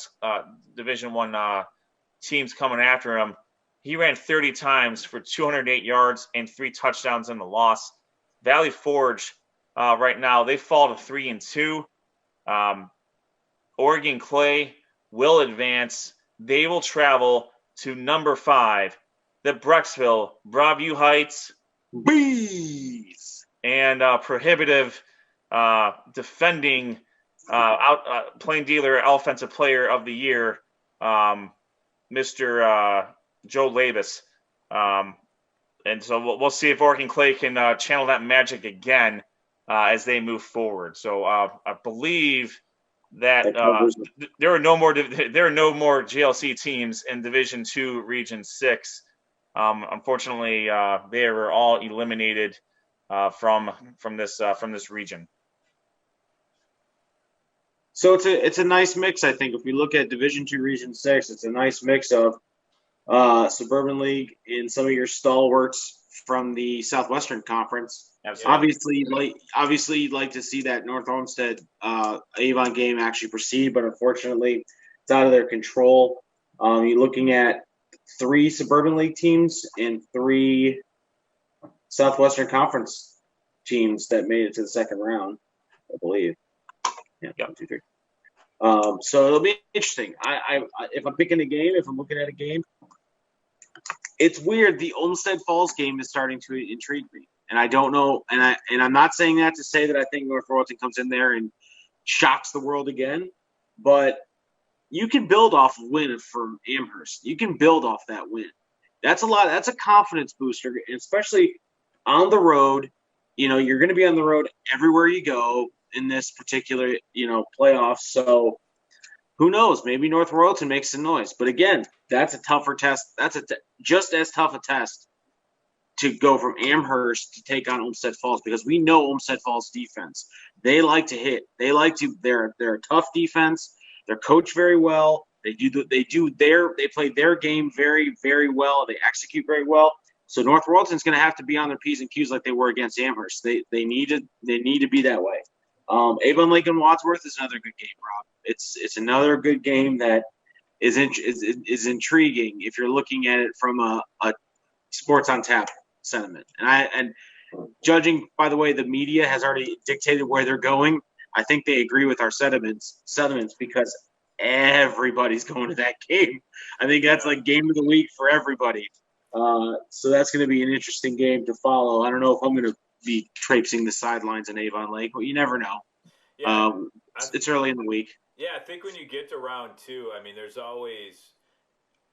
teams coming after him. He ran 30 times for 208 yards and 3 touchdowns in the loss. Valley Forge, right now, they fall to 3-2. Oregon Clay will advance. They will travel to number 5, the Brecksville Broadview Heights Bees, and prohibitive defending plain dealer offensive player of the year, Mr. Joe Labus. And so we'll see if Oregon Clay can channel that magic again as they move forward. So I believe that there are no more GLC teams in Division II, Region 6. Unfortunately, they were all eliminated from this region. So it's a nice mix, I think. If we look at Division II, Region 6, it's a nice mix of Suburban League and some of your stalwarts from the Southwestern Conference. Absolutely. Obviously, you'd like to see that North Olmsted Avon game actually proceed, but unfortunately, it's out of their control. You're looking at 3 Suburban League teams and 3 Southwestern Conference teams that made it to the second round, I believe. Yeah, 1, 2, 3. So it'll be interesting. I if I'm picking a game, if I'm looking at a game, it's weird. The Olmsted Falls game is starting to intrigue me, and I don't know. And I'm not saying that to say that I think North Royalton comes in there and shocks the world again, but you can build off a win from Amherst. You can build off that win. That's a lot. That's a confidence booster, especially on the road. You know, you're going to be on the road everywhere you go in this particular, playoff. So who knows? Maybe North Royalton makes some noise. But again, that's a tougher test. That's just as tough a test to go from Amherst to take on Olmsted Falls, because we know Olmsted Falls defense. They like to hit. They're a tough defense. They're coached very well. They play their game very, very well. They execute very well. So North Royalton's going to have to be on their P's and Q's like they were against Amherst. They need to be that way. Avon Lake and Wadsworth is another good game, Rob. It's another good game that is intriguing if you're looking at it from a sports on tap sentiment. And judging by the way the media has already dictated where they're going, I think they agree with our sentiments because everybody's going to that game. I think that's like game of the week for everybody. So that's going to be an interesting game to follow. I don't know if I'm going to be traipsing the sidelines in Avon Lake, but you never know. Yeah, it's early in the week. Yeah, I think when you get to round 2, I mean, there's always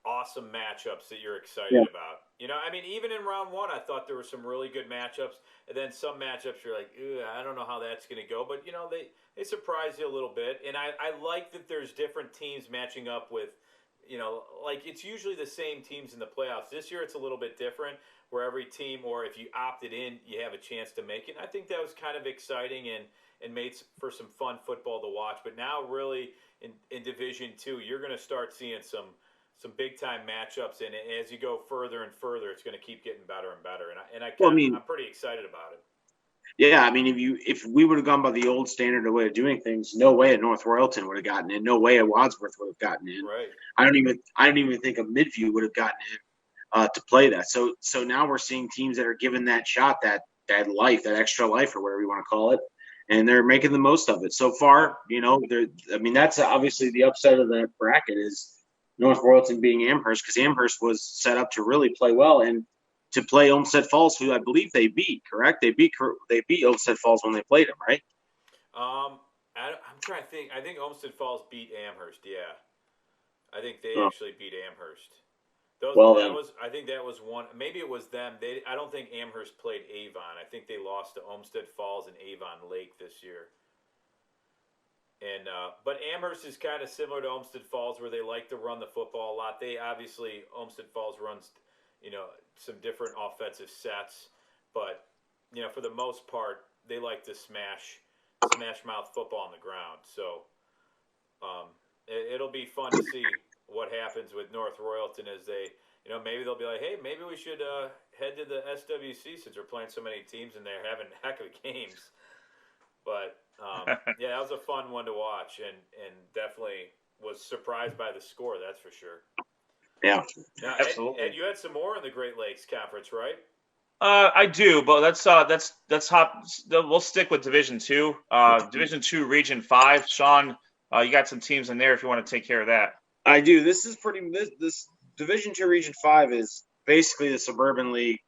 awesome matchups that you're excited about. Even in round 1, I thought there were some really good matchups, and then some matchups you're like, I don't know how that's going to go, but they surprise you a little bit, and I like that there's different teams matching up with like it's usually the same teams in the playoffs. This year it's a little bit different, where every team, or if you opted in, you have a chance to make it. And I think that was kind of exciting and made for some fun football to watch. But now, really, in Division Two, you're going to start seeing some big time matchups, and as you go further and further, it's going to keep getting better and better. I'm pretty excited about it. Yeah, I mean, if we would have gone by the old standard way of doing things, no way a North Royalton would have gotten in. No way a Wadsworth would have gotten in. Right. I don't even think a Midview would have gotten in to play that. So now we're seeing teams that are given that shot, that life, that extra life, or whatever you want to call it, and they're making the most of it. So far, that's obviously the upside of that bracket is North Royalton being Amherst, because Amherst was set up to really play well and to play Olmsted Falls, who I believe they beat. Correct? They beat Olmsted Falls when they played them, right? I'm trying to think. I think Olmsted Falls beat Amherst. Yeah, I think they actually beat Amherst. I think that was one. Maybe it was them. I don't think Amherst played Avon. I think they lost to Olmsted Falls and Avon Lake this year. And but Amherst is kind of similar to Olmsted Falls, where they like to run the football a lot. Olmsted Falls runs, some different offensive sets, but for the most part, they like to smash mouth football on the ground. So it'll be fun to see what happens with North Royalton as they, maybe they'll be like, hey, maybe we should head to the SWC since we're playing so many teams and they're having heck of games. But yeah, that was a fun one to watch, and definitely was surprised by the score. That's for sure. Yeah, now, absolutely. Ed, you had some more in the Great Lakes Conference, right? I do, but let's hop. We'll stick with Division Two. Division Two, Region 5. Sean, you got some teams in there if you want to take care of that. I do. This is this Division 2 Region 5 is basically the Suburban League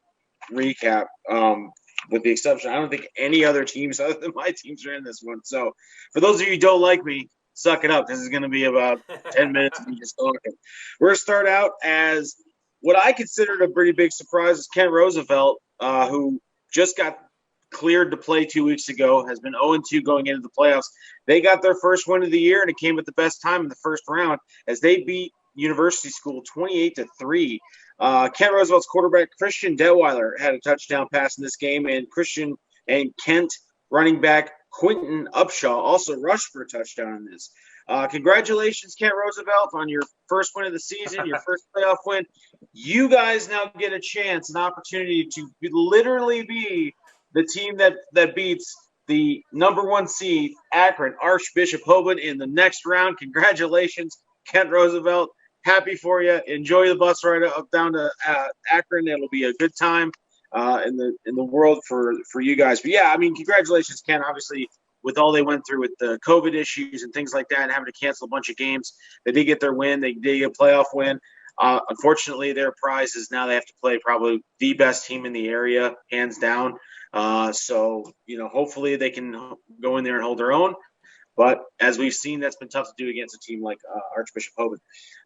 recap, with the exception. I don't think any other teams other than my teams are in this one. So for those of you who don't like me, suck it up. This is going to be about 10 minutes of me just talking. We're going to start out as what I considered a pretty big surprise is Kent Roosevelt, who just got cleared to play 2 weeks ago, has been 0-2 going into the playoffs. They got their first win of the year, and it came at the best time in the first round as they beat University School 28-3. Kent Roosevelt's quarterback Christian Detweiler had a touchdown pass in this game, and Kent running back Quentin Upshaw also rushed for a touchdown in this. Congratulations, Kent Roosevelt, on your first win of the season, your first playoff win. You guys now get a chance, an opportunity to literally be the team that beats the number 1 seed, Akron Archbishop Hoban, in the next round. Congratulations, Kent Roosevelt. Happy for you. Enjoy the bus ride up down to Akron. It'll be a good time in the world for you guys. But yeah, I mean, congratulations, Ken. Obviously, with all they went through with the COVID issues and things like that, and having to cancel a bunch of games, they did get their win. They did get a playoff win. Unfortunately, their prize is now they have to play probably the best team in the area, hands down. So hopefully they can go in there and hold their own. But as we've seen, that's been tough to do against a team like Archbishop Hoban.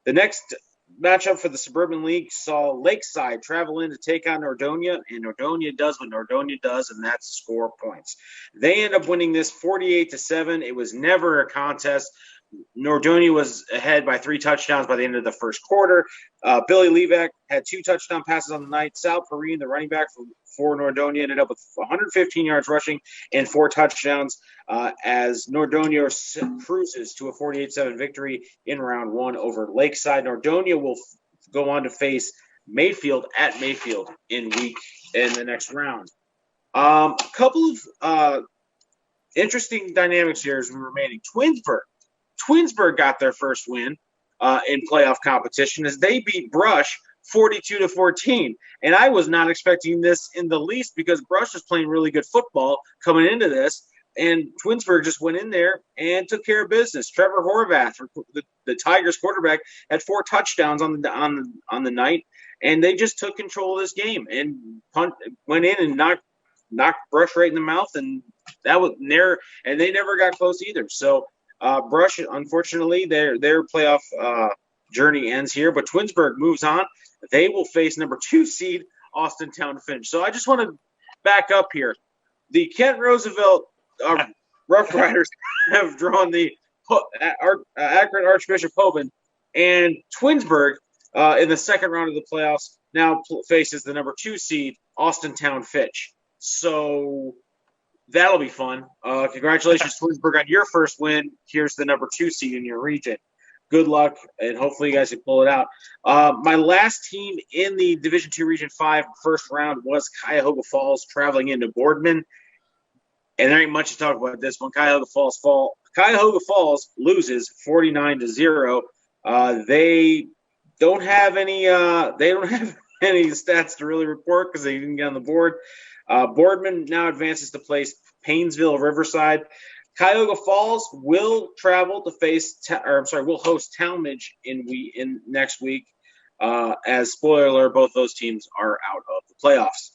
The next matchup for the Suburban League saw Lakeside travel in to take on Nordonia, and Nordonia does what Nordonia does, and that's score points. They end up winning this 48-7. It was never a contest. Nordonia was ahead by 3 touchdowns by the end of the first quarter. Billy Levac had 2 touchdown passes on the night. Sal Perrine, the running back for Nordonia, ended up with 115 yards rushing and 4 touchdowns as Nordonia cruises to a 48-7 victory in round 1 over Lakeside. Nordonia will go on to face Mayfield at Mayfield in the next round. A couple of interesting dynamics here as we remaining. Twinsburg got their first win in playoff competition as they beat Brush 42-14. And I was not expecting this in the least because Brush was playing really good football coming into this. And Twinsburg just went in there and took care of business. Trevor Horvath, the Tigers quarterback, had 4 touchdowns on the night, and they just took control of this game and went in and knocked Brush right in the mouth, and that was there. And they never got close either. So Brush, unfortunately, their playoff journey ends here, but Twinsburg moves on. They will face number 2 seed Austintown Finch. So I just want to back up here. The Kent Roosevelt Rough Riders have drawn the Akron Archbishop Hoban, And Twinsburg in the second round of the playoffs now faces the number 2 seed, Austintown Fitch. So that'll be fun. Congratulations, Twinsburg, on your first win. Here's the number 2 seed in your region. Good luck, and hopefully you guys can pull it out. My last team in the Division II Region 5 first round was Cuyahoga Falls traveling into Boardman. And there ain't much to talk about this one. Cuyahoga Falls loses 49-0. They don't have any stats to really report because they didn't get on the board. Boardman now advances to place Paynesville Riverside. Cuyahoga Falls will travel to will host Talmadge in next week. As spoiler alert, both those teams are out of the playoffs.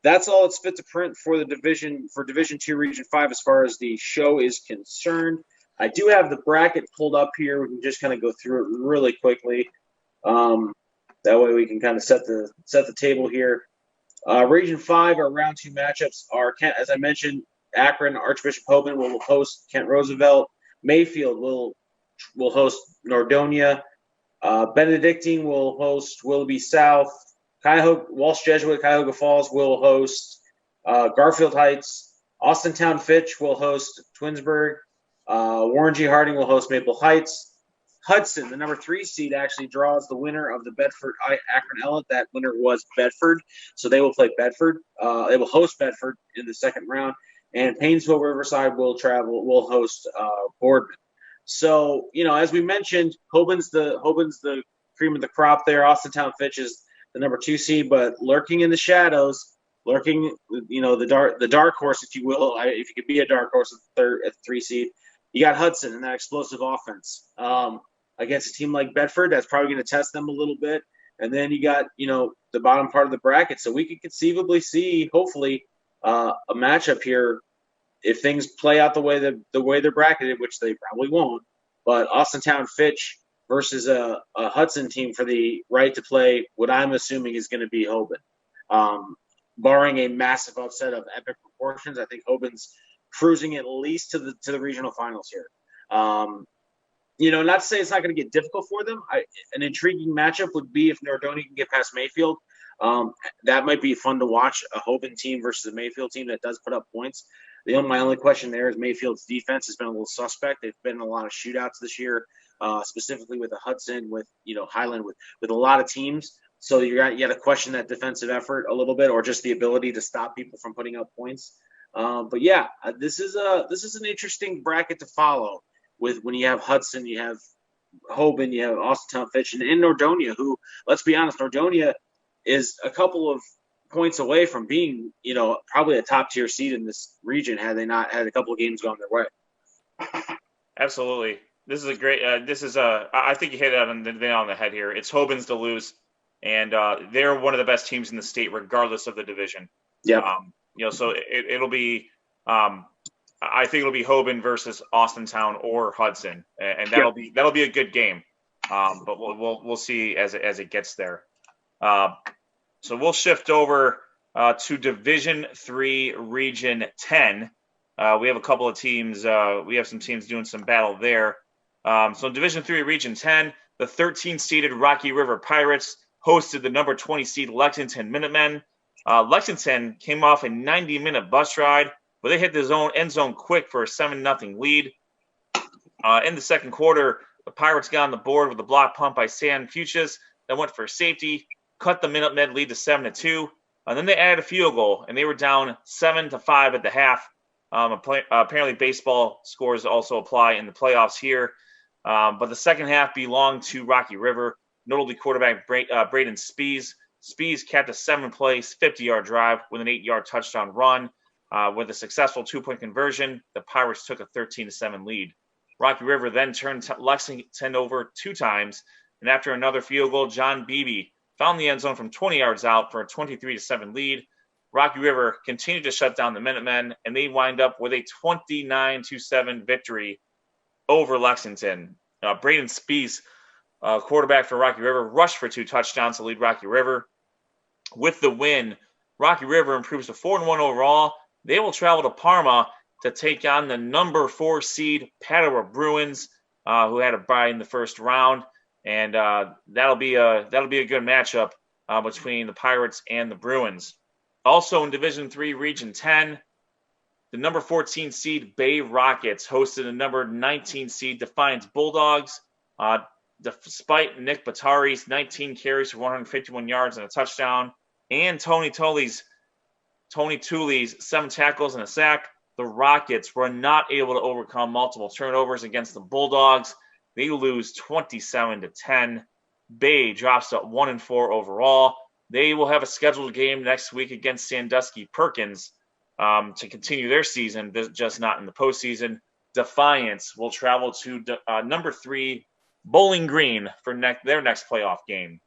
That's all it's fit to print for Division II Region 5 as far as the show is concerned. I do have the bracket pulled up here. We can just kind of go through it really quickly. That way we can kind of set the table here. Region 5, our round 2 matchups are, as I mentioned, Akron Archbishop Hoban will host Kent Roosevelt. Mayfield will host Nordonia. Benedictine will host Willoughby South. Walsh Jesuit Cuyahoga Falls will host Garfield Heights. Austintown Fitch will host Twinsburg. Warren G. Harding will host Maple Heights. Hudson, the number 3 seed, actually draws the winner of the Bedford Akron Ellet. That winner was Bedford, so they will play Bedford. They will host Bedford in the second round, and Paynesville Riverside will host Boardman. So, as we mentioned, Hoban's the cream of the crop there. Austintown Fitch is the number 2 seed, but lurking in the shadows, the dark horse, if you will, if you could be a dark horse at the 3 seed, you got Hudson and that explosive offense. Against a team like Bedford, that's probably going to test them a little bit. And then you got, the bottom part of the bracket. So we could conceivably see, hopefully, a matchup here if things play out the way they're bracketed, which they probably won't. But Austintown Fitch versus a Hudson team for the right to play what I'm assuming is going to be Hoban. Barring a massive upset of epic proportions, I think Hoban's cruising at least to the regional finals here. Not to say it's not going to get difficult for them. An intriguing matchup would be if Nordonia can get past Mayfield. That might be fun to watch, a Hoban team versus a Mayfield team that does put up points. My only question there is Mayfield's defense has been a little suspect. They've been in a lot of shootouts this year, specifically with the Hudson, with Highland, with a lot of teams. So you got to question that defensive effort a little bit, or just the ability to stop people from putting up points. But yeah, this is an interesting bracket to follow. With when you have Hudson, you have Hoban, you have Austintown Fitch, and Nordonia, who, let's be honest, Nordonia is a couple of points away from being, probably a top tier seed in this region had they not had a couple of games gone their way. Absolutely. This is a great, I think you hit it on the nail on the head here. It's Hoban's to lose, and they're one of the best teams in the state, regardless of the division. Yeah. So it'll be, I think it'll be Hoban versus Austintown or Hudson, and that'll be a good game. But we'll see as it gets there. So we'll shift over to Division III Region 10. We have a couple of teams. We have some teams doing some battle there. So Division III Region 10, the 13-seeded Rocky River Pirates hosted the number 20 seed Lexington Minutemen. Lexington came off a 90-minute bus ride, but they hit the end zone quick for a 7-0 lead. In the second quarter, the Pirates got on the board with a block punt by San Fuchs that went for safety, cut the Minutemen lead to 7-2, and then they added a field goal, and they were down 7-5 at the half. Apparently, baseball scores also apply in the playoffs here, but the second half belonged to Rocky River, notably quarterback Braden Spees. Spees kept a 7-play, 50-yard drive with an 8-yard touchdown run. With a successful 2-point conversion, the Pirates took a 13-7 lead. Rocky River then turned Lexington over 2 times, and after another field goal, John Beebe found the end zone from 20 yards out for a 23-7 lead. Rocky River continued to shut down the Minutemen, and they wind up with a 29-7 victory over Lexington. Braden Spees, quarterback for Rocky River, rushed for 2 touchdowns to lead Rocky River. With the win, Rocky River improves to 4-1 overall. They will travel to Parma to take on the number 4 seed Padua Bruins. who had a bye in the first round, and that'll be a good matchup between the Pirates and the Bruins. Also in Division III, Region 10, the number 14 seed Bay Rockets hosted the number 19 seed Defiance Bulldogs. Despite Nick Batari's 19 carries for 151 yards and a touchdown, and Tony Tully's 7 tackles and a sack, the Rockets were not able to overcome multiple turnovers against the Bulldogs. They lose 27-10. Bay drops to 1-4 overall. They will have a scheduled game next week against Sandusky Perkins to continue their season, just not in the postseason. Defiance will travel to number 3 Bowling Green for their next playoff game.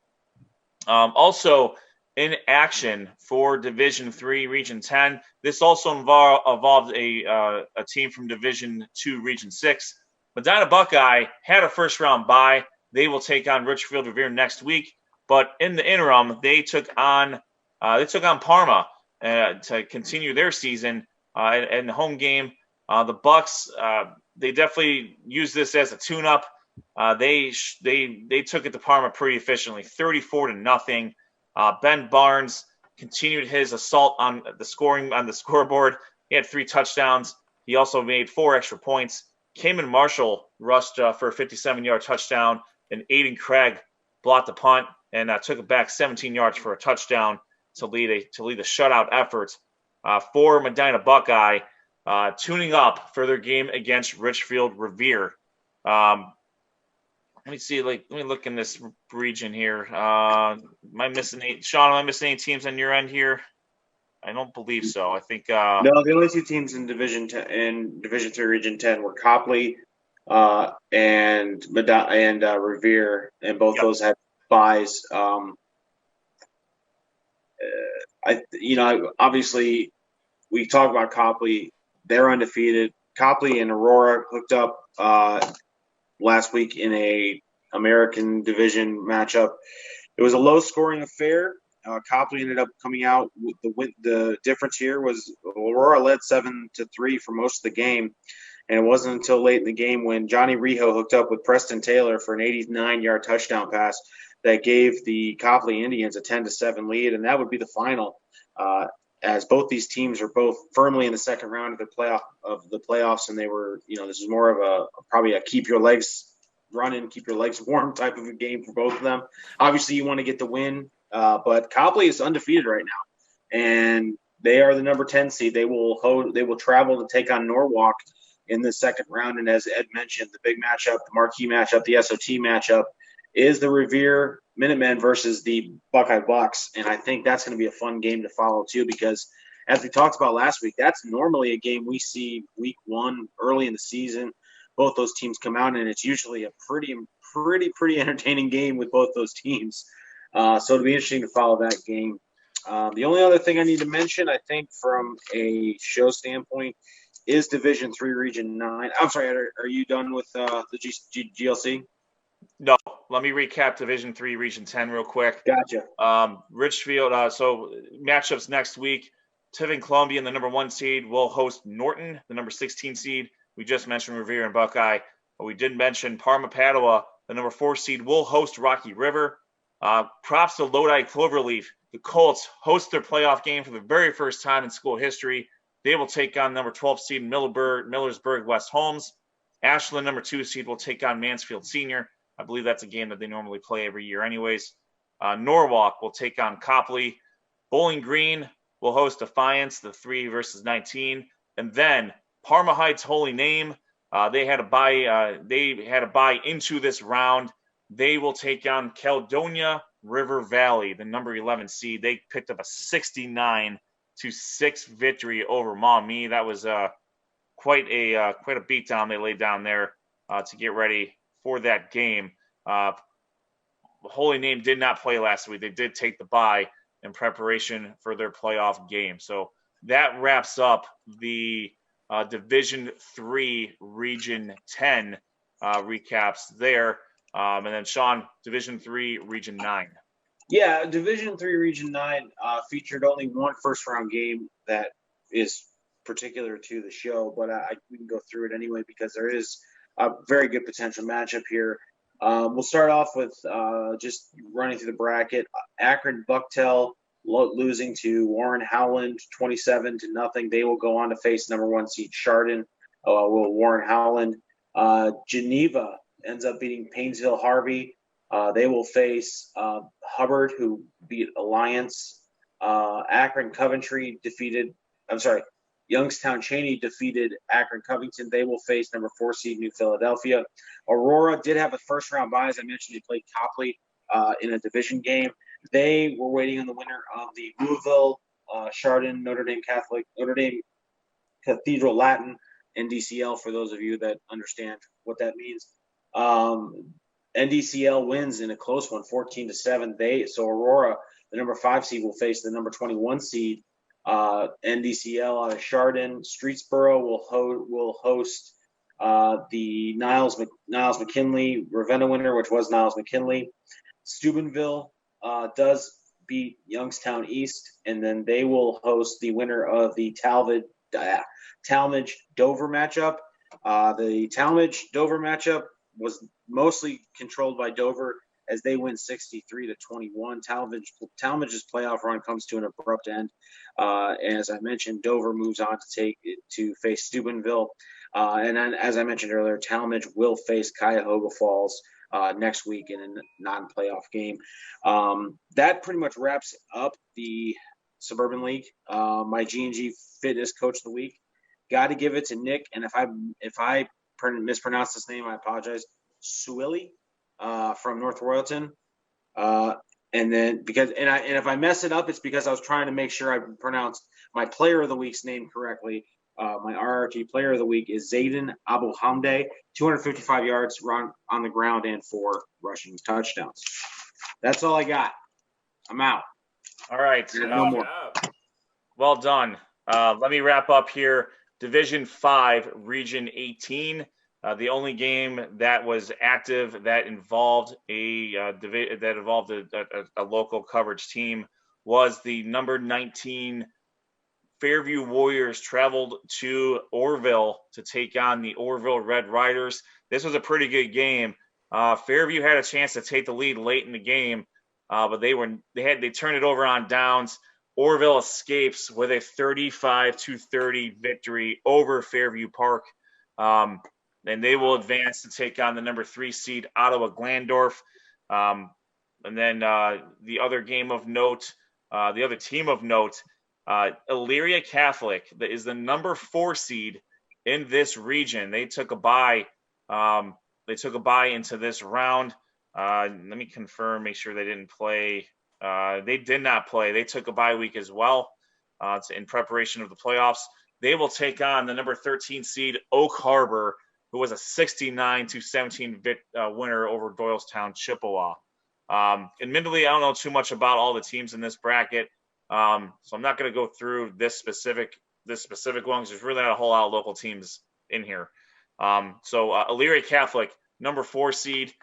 Also in action for Division III, Region 10, this also involved a team from Division II, Region 6. Medina Buckeye had a first-round bye. They will take on Richfield Revere next week. But in the interim, they took on Parma to continue their season in the home game. The Bucks, they definitely used this as a tune-up. They took it to Parma pretty efficiently, 34-0. Ben Barnes continued his assault on the scoreboard. He had 3 touchdowns. He also made 4 extra points. Cayman Marshall rushed for a 57-yard touchdown, and Aiden Craig blocked the punt and took it back 17 yards for a touchdown to lead a shutout effort for Medina Buckeye, tuning up for their game against Richfield Revere. Let me see. Let me look in this region here. Am I missing any teams on your end here? I don't believe so. I think no. The only 2 teams in Division 10 in Division 3 Region 10 were Copley and Revere, and both those had buys. Obviously, we talk about Copley. They're undefeated. Copley and Aurora hooked up last week in a American Division matchup. It was a low-scoring affair. Copley ended up coming out with the win. The difference here was Aurora led 7-3 for most of the game, and it wasn't until late in the game when Johnny Rijo hooked up with Preston Taylor for an 89-yard touchdown pass that gave the Copley Indians a 10-7 lead, and that would be the final. As both these teams are both firmly in the second round of the playoffs, and they were, this is more of probably a keep your legs running, keep your legs warm type of a game for both of them. Obviously, you want to get the win, but Copley is undefeated right now, and they are the number 10 seed. They will travel to take on Norwalk in the second round, and as Ed mentioned, the big matchup, the marquee matchup, the SOT matchup, is the Revere Minutemen versus the Buckeye Bucks. And I think that's going to be a fun game to follow too, because as we talked about last week, that's normally a game we see week 1 early in the season. Both those teams come out, and it's usually a pretty entertaining game with both those teams. So it'll be interesting to follow that game. The only other thing I need to mention, I think, from a show standpoint, is Division III Region 9. I'm sorry, are you done with the GLC? No, let me recap Division III Region 10 real quick. Gotcha. Richfield, so matchups next week. Tiffin Columbia, the number 1 seed, will host Norton, the number 16 seed. We just mentioned Revere and Buckeye, but we didn't mention Parma Padua, the number 4 seed, will host Rocky River. Props to Lodi Cloverleaf. The Colts host their playoff game for the very first time in school history. They will take on number 12 seed Millersburg West Holmes. Ashland, number 2 seed, will take on Mansfield Senior. I believe that's a game that they normally play every year anyways. Norwalk will take on Copley. Bowling Green will host Defiance, the 3 versus 19. And then Parma Heights Holy Name, they had a bye into this round. They will take on Caledonia River Valley, the number 11 seed. They picked up a 69-6 victory over Maumee. That was quite a beatdown they laid down there to get ready for that game. Holy Name did not play last week. They did take the bye in preparation for their playoff game. So that wraps up the Division 3 Region 10 recaps there. And then Sean, Division 3 Region 9. Yeah, Division 3 Region 9 featured only one first-round game that is particular to the show, but we can go through it anyway because there is a very good potential matchup here. We'll start off with just running through the bracket. Akron Bucktail losing to Warren Howland 27-0. They will go on to face number 1 seed Chardon. Will Warren Howland. Geneva ends up beating Painesville Harvey. They will face Hubbard, who beat Alliance. Akron Coventry defeated. I'm sorry. Youngstown Cheney defeated Akron Covington. They will face number 4 seed New Philadelphia. Aurora did have a first round bye. As I mentioned, they played Copley in a division game. They were waiting on the winner of the Louisville, Chardon, Notre Dame Cathedral Latin, NDCL, for those of you that understand what that means. NDCL wins in a close one, 14-7. So Aurora, the number 5 seed, will face the number 21 seed, NDCL out of Chardon. Streetsboro will host the Niles McKinley Ravenna winner, which was Niles McKinley. Steubenville does beat Youngstown East, and then they will host the winner of the Talmadge Dover matchup. The Talmadge Dover matchup was mostly controlled by Dover as they win 63-21. Talmadge's playoff run comes to an abrupt end. As I mentioned, Dover moves on to face Steubenville. And then, as I mentioned earlier, Talmadge will face Cuyahoga Falls next week in a non-playoff game. That pretty much wraps up the Suburban League. My G&G Fitness Coach of the Week. Got to give it to Nick. And if I mispronounce his name, I apologize. Suili from North Royalton. And if I mess it up, it's because I was trying to make sure I pronounced my Player of the Week's name correctly. My RRT Player of the Week is Zayden Abu Hamde, 255 yards on the ground and 4 rushing touchdowns. That's all I got. I'm out. All right. No more. Well done. Let me wrap up here. Division 5, Region 18. The only game that was active that involved a local coverage team was the number 19 Fairview Warriors traveled to Orrville to take on the Orrville Red Riders. This was a pretty good game. Fairview had a chance to take the lead late in the game, but they turned it over on downs. Orrville escapes with a 35-30 victory over Fairview Park. And they will advance to take on the number 3 seed Ottawa Glandorf. And then the other team of note, Elyria Catholic, that is the number 4 seed in this region. They took a bye. Into this round. Let me confirm, make sure they didn't play. They did not play. They took a bye week as well in preparation of the playoffs. They will take on the number 13 seed Oak Harbor, who was a 69-17 winner over Doylestown Chippewa. Admittedly, I don't know too much about all the teams in this bracket, so I'm not going to go through this specific one because there's really not a whole lot of local teams in here. So Elyria Catholic, number 4 seed,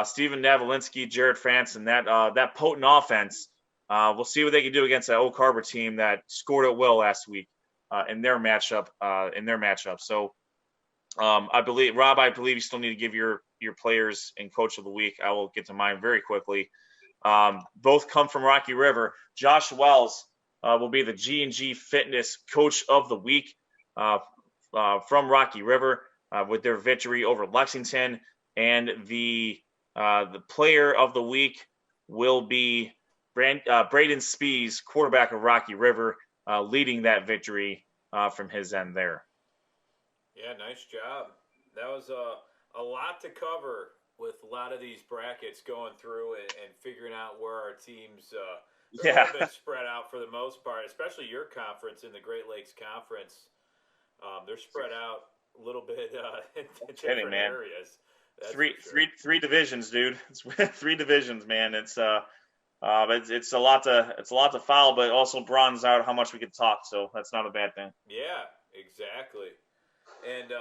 Stephen Navalinsky, Jared France, and that potent offense. We'll see what they can do against that Oak Harbor team that scored at will last week in their matchup. So I believe you still need to give your players and coach of the week. I will get to mine very quickly. Both come from Rocky River. Josh Wells will be the G&G Fitness Coach of the Week from Rocky River with their victory over Lexington. And the Player of the Week will be Braden Spees, quarterback of Rocky River, leading that victory from his end there. Yeah, nice job. That was a lot to cover with a lot of these brackets going through and figuring out where our teams they're a little bit spread out for the most part, especially your conference in the Great Lakes Conference. They're spread out a little bit in different areas. That's three divisions, dude. It's 3 divisions, man. It's a lot to follow, but also broadens out how much we can talk. So that's not a bad thing. Yeah, exactly. And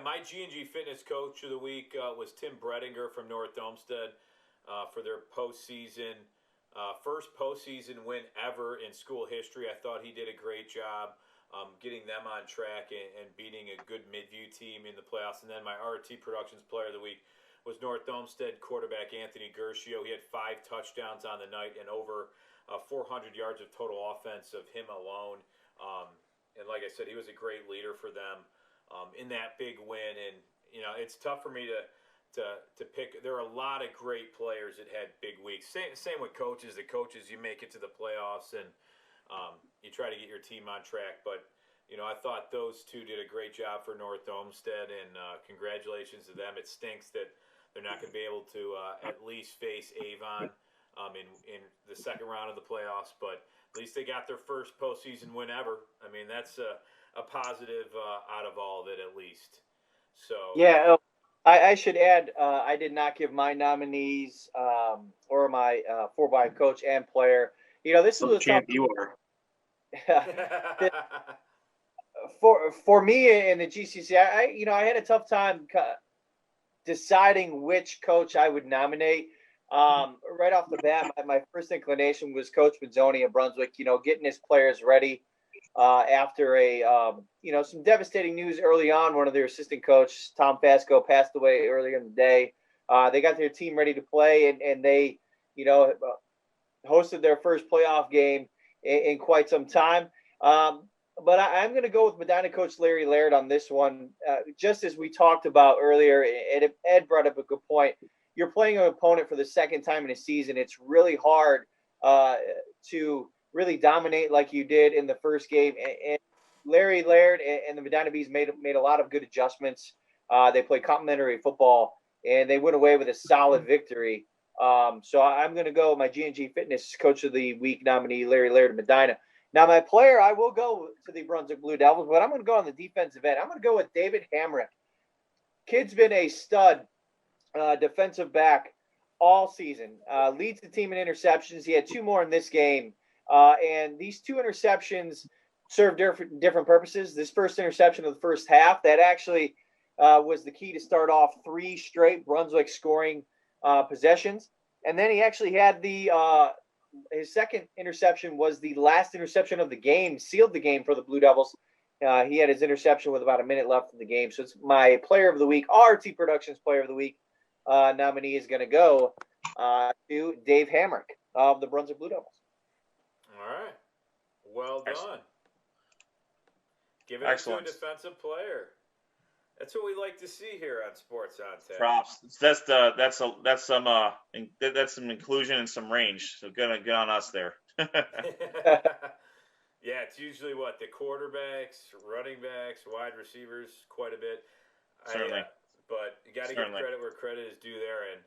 my G&G Fitness Coach of the Week was Tim Bredinger from North Olmsted for their postseason. First postseason win ever in school history. I thought he did a great job getting them on track and beating a good Midview team in the playoffs. And then my RT Productions Player of the Week was North Olmsted quarterback Anthony Gershio. He had 5 touchdowns on the night and over 400 yards of total offense of him alone. And like I said, he was a great leader for them in that big win. And it's tough for me to pick. There are a lot of great players that had big weeks. Same with coaches. The coaches, you make it to the playoffs and you try to get your team on track. But I thought those two did a great job for North Olmsted, and congratulations to them. It stinks that they're not going to be able to at least face Avon in the second round of the playoffs, but at least they got their first postseason win ever. I mean, that's a positive out of all of it, at least. So Yeah, I should add, I did not give my nominees or my 4x coach and player. This So was a champ tough you are. for me in the GCC. I had a tough time deciding which coach I would nominate. Right off the bat, my first inclination was Coach Mazzoni of Brunswick. Getting his players ready after some devastating news early on. One of their assistant coach, Tom Fasco, passed away earlier in the day. They got their team ready to play, and they, hosted their first playoff game in quite some time. But I'm going to go with Medina coach Larry Laird on this one. Just as we talked about earlier, Ed brought up a good point. You're playing an opponent for the second time in a season. It's really hard to really dominate like you did in the first game. And Larry Laird and the Medina Bees made a lot of good adjustments. They played complementary football, and they went away with a solid victory. So I'm going to go with my G&G Fitness Coach of the Week nominee, Larry Laird of Medina. Now, my player, I will go to the Brunswick Blue Devils, but I'm going to go on the defensive end. I'm going to go with David Hamrick. Kid's been a stud defensive back all season. Leads the team in interceptions. He had 2 more in this game. And these 2 interceptions serve different purposes. This first interception of the first half, that actually was the key to start off 3 straight Brunswick scoring possessions. And then he actually had his second interception was the last interception of the game, sealed the game for the Blue Devils. He had his interception with about a minute left in the game. So it's my player of the week, RT Productions player of the week nominee is going to go to Dave Hamrick of the Brunswick Blue Devils. all right, well done. Excellent. Give it Excellent. to a defensive player. That's what we like to see here on Sports on Tap. Props. That's some inclusion and some range. So good on us there. Yeah, it's usually the quarterbacks, running backs, wide receivers, quite a bit. Certainly. But you got to give credit where credit is due there, and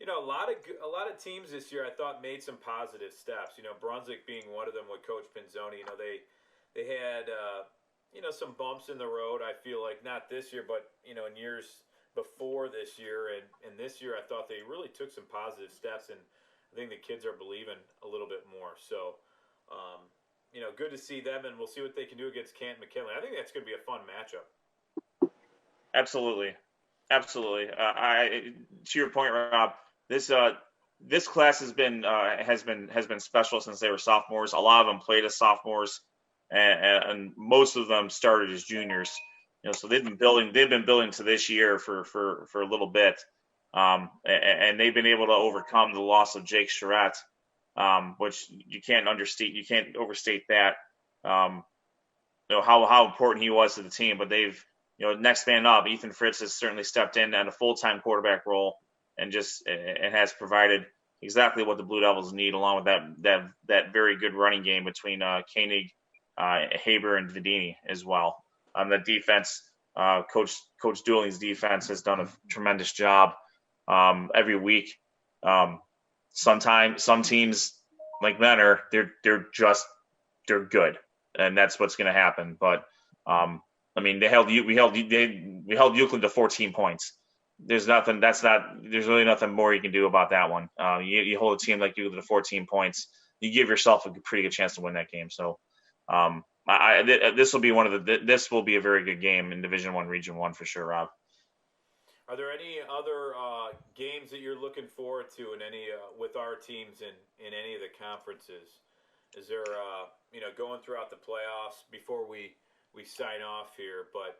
a lot of teams this year I thought made some positive steps. Brunswick being one of them with Coach Pinzoni. They had some bumps in the road. I feel like not this year, but in years before this year, and this year I thought they really took some positive steps, and I think the kids are believing a little bit more. So, good to see them, and we'll see what they can do against Canton McKinley. I think that's going to be a fun matchup. Absolutely. To your point, Rob, this class has been special since they were sophomores. A lot of them played as sophomores, and most of them started as juniors. So they've been building to this year for a little bit, and they've been able to overcome the loss of Jake Charette, which you can't overstate that. How important he was to the team, but they've next man up. Ethan Fritz has certainly stepped in at a full-time quarterback role and has provided exactly what the Blue Devils need, along with that very good running game between Koenig, Haber, and Vidini as well. The defense, Coach Dooling's defense has done a tremendous job every week. Some teams like Menor, they're good, and that's what's going to happen. But we held Euclid to 14 points. There's really nothing more you can do about that one. You hold a team like Euclid to 14 points, you give yourself a pretty good chance to win that game. So this will be a very good game in Division I, Region 1 for sure, Rob. Are there any other games that you're looking forward to in any with our teams in any of the conferences? Is there going throughout the playoffs before we sign off here? But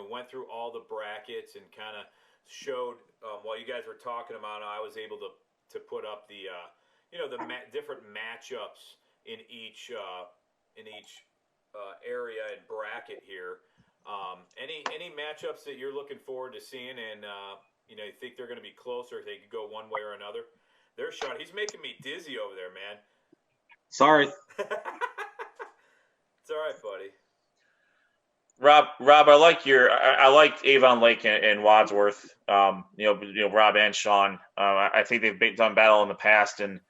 Went through all the brackets and kind of showed while you guys were talking about it, I was able to put up the different matchups in each area and bracket here. Any matchups that you're looking forward to seeing, and you think they're going to be closer? They could go one way or another. There's Sean. He's making me dizzy over there, man. Sorry. It's all right, buddy. Rob, I like Avon Lake and Wadsworth. Rob and Sean. I think they've done battle in the past, and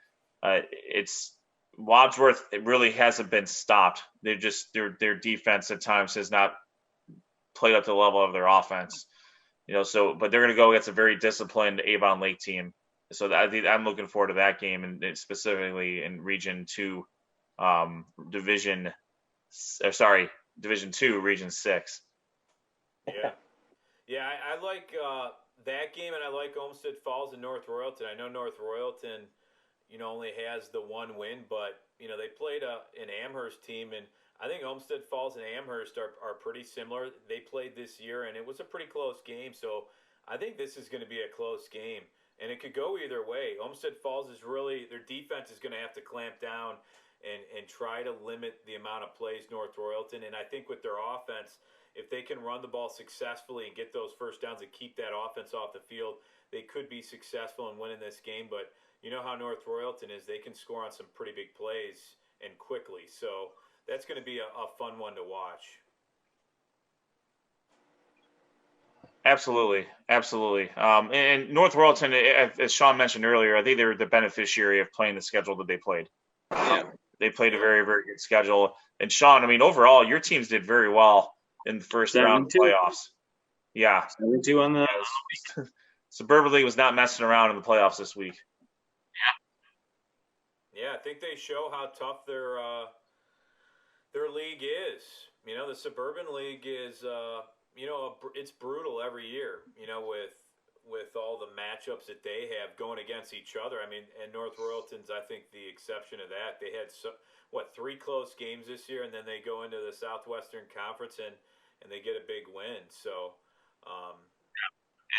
it's Wadsworth. It really hasn't been stopped. Their defense at times has not played up to the level of their offense. But they're going to go against a very disciplined Avon Lake team. So I'm looking forward to that game, and specifically in Region 2, Division 2, Region 6. Yeah. I like that game, and I like Olmsted Falls and North Royalton. I know North Royalton, only has the one win, but they played an Amherst team, and I think Olmsted Falls and Amherst are pretty similar. They played this year, and it was a pretty close game. So I think this is going to be a close game, and it could go either way. Olmsted Falls their defense is going to have to clamp down and try to limit the amount of plays North Royalton. And I think with their offense, if they can run the ball successfully and get those first downs and keep that offense off the field, they could be successful in winning this game. But you know how North Royalton is. They can score on some pretty big plays and quickly. So that's going to be a fun one to watch. Absolutely. And North Royalton, as Sean mentioned earlier, I think they were the beneficiary of playing the schedule that they played. Yeah. They played a very, very good schedule. And Sean, overall, your teams did very well in the first round of playoffs. Yeah. 7-2 on the Suburban League was not messing around in the playoffs this week. Yeah, I think they show how tough their league is. The Suburban League is it's brutal every year, with all the matchups that they have going against each other. And North Royalton's, I think, the exception of that. They had 3 close games this year, and then they go into the Southwestern Conference and they get a big win. So,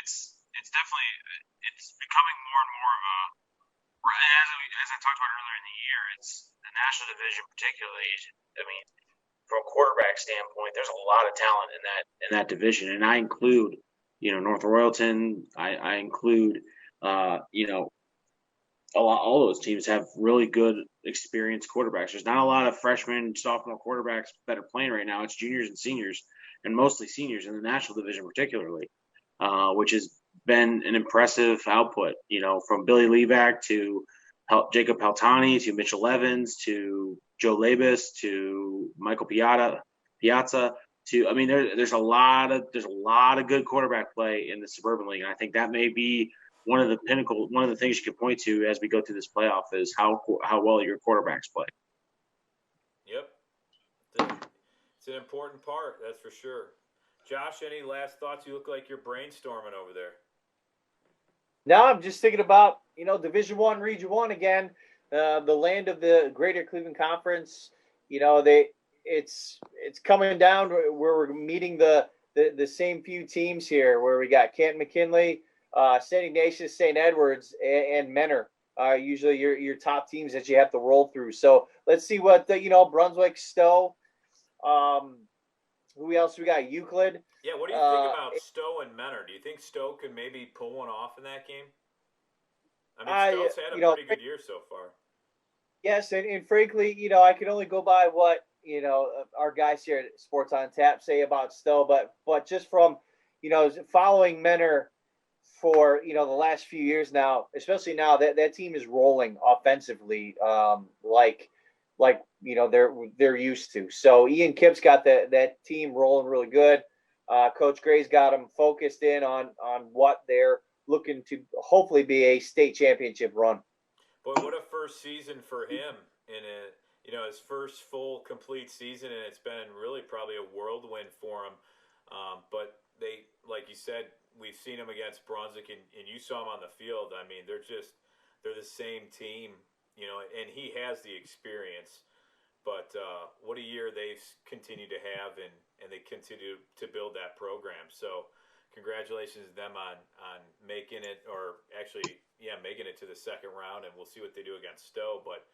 it's definitely becoming more and more of a, as I talked about earlier in the year, it's the National Division particularly. From a quarterback standpoint, there's a lot of talent in that division, and I include North Royalton. I include all those teams have really good experienced quarterbacks. There's not a lot of freshman, sophomore quarterbacks that are playing right now. It's juniors and seniors, and mostly seniors in the National Division particularly, which has been an impressive output. From Billy Levac to Jacob Paltani to Mitchell Evans to Joe Labus to Michael Piazza there's a lot of good quarterback play in the Suburban League, and I think that may be one of the things you can point to as we go through this playoff is how well your quarterbacks play. Yep, it's an important part, that's for sure. Josh, any last thoughts? You look like you're brainstorming over there. No, I'm just thinking about Division One, Region 1 again, the land of the Greater Cleveland Conference. It's coming down where we're meeting the same few teams here, where we got Canton McKinley, St. Ignatius, St. Edwards, and Menor. Usually your top teams that you have to roll through. So let's see what Brunswick, Stowe. Who else we got? Euclid. Yeah, what do you think about Stowe and Menor? Do you think Stowe could maybe pull one off in that game? Stowe's had a pretty good year so far. Yes, and frankly, I can only go by what our guys here at Sports on Tap say about Stowe, but just from following Menor for the last few years now, especially now that team is rolling offensively, like they're used to. So Ian Kipp's got that team rolling really good. Coach Gray's got them focused in on what they're looking to hopefully be a state championship run. Boy, what a first season for him in his first full complete season, and it's been really probably a whirlwind for him. But they, like you said, we've seen him against Brunswick, and you saw him on the field. They're the same team, and he has the experience. But what a year they've continued to have, and and they continue to build that program. So congratulations to them on making it, or actually, making it to the second round, and we'll see what they do against Stowe. But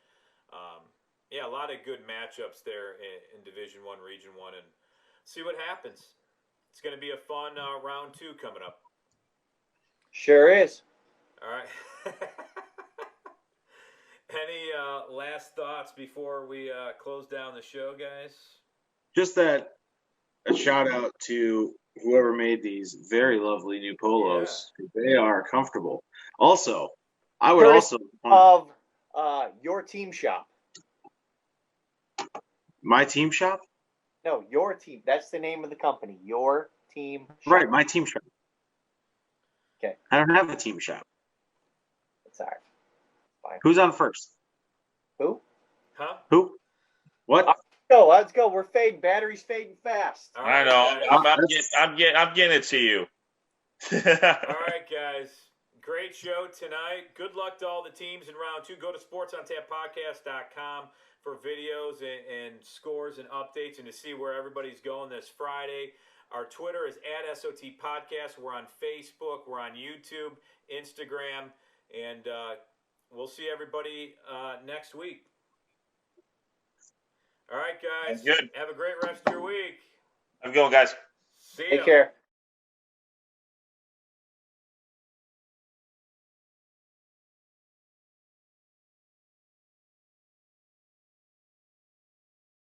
a lot of good matchups there in Division I, Region I, and see what happens. It's going to be a fun round 2 coming up. Sure is. All right. Any last thoughts before we close down the show, guys? Just that a shout out to whoever made these very lovely new polos. They are comfortable. Also, I would Courtesy of your team shop. My team shop? No, your team. That's the name of the company. Your team shop. Right, my team shop. Okay. I don't have a team shop. It's all right. Fine. Who's on first? Who? Huh? Who? What? Let's go. We're fading. Battery's fading fast. All right, I know. guys. I'm getting it to you. All right, guys. Great show tonight. Good luck to all the teams in round 2. Go to sportsontappodcast.com for videos and scores and updates, and to see where everybody's going this Friday. Our Twitter is @SOT Podcast. We're on Facebook. We're on YouTube, Instagram, and we'll see everybody next week. All right, guys. Good. Have a great rest of your week. Have a good one, guys. See ya. Take care.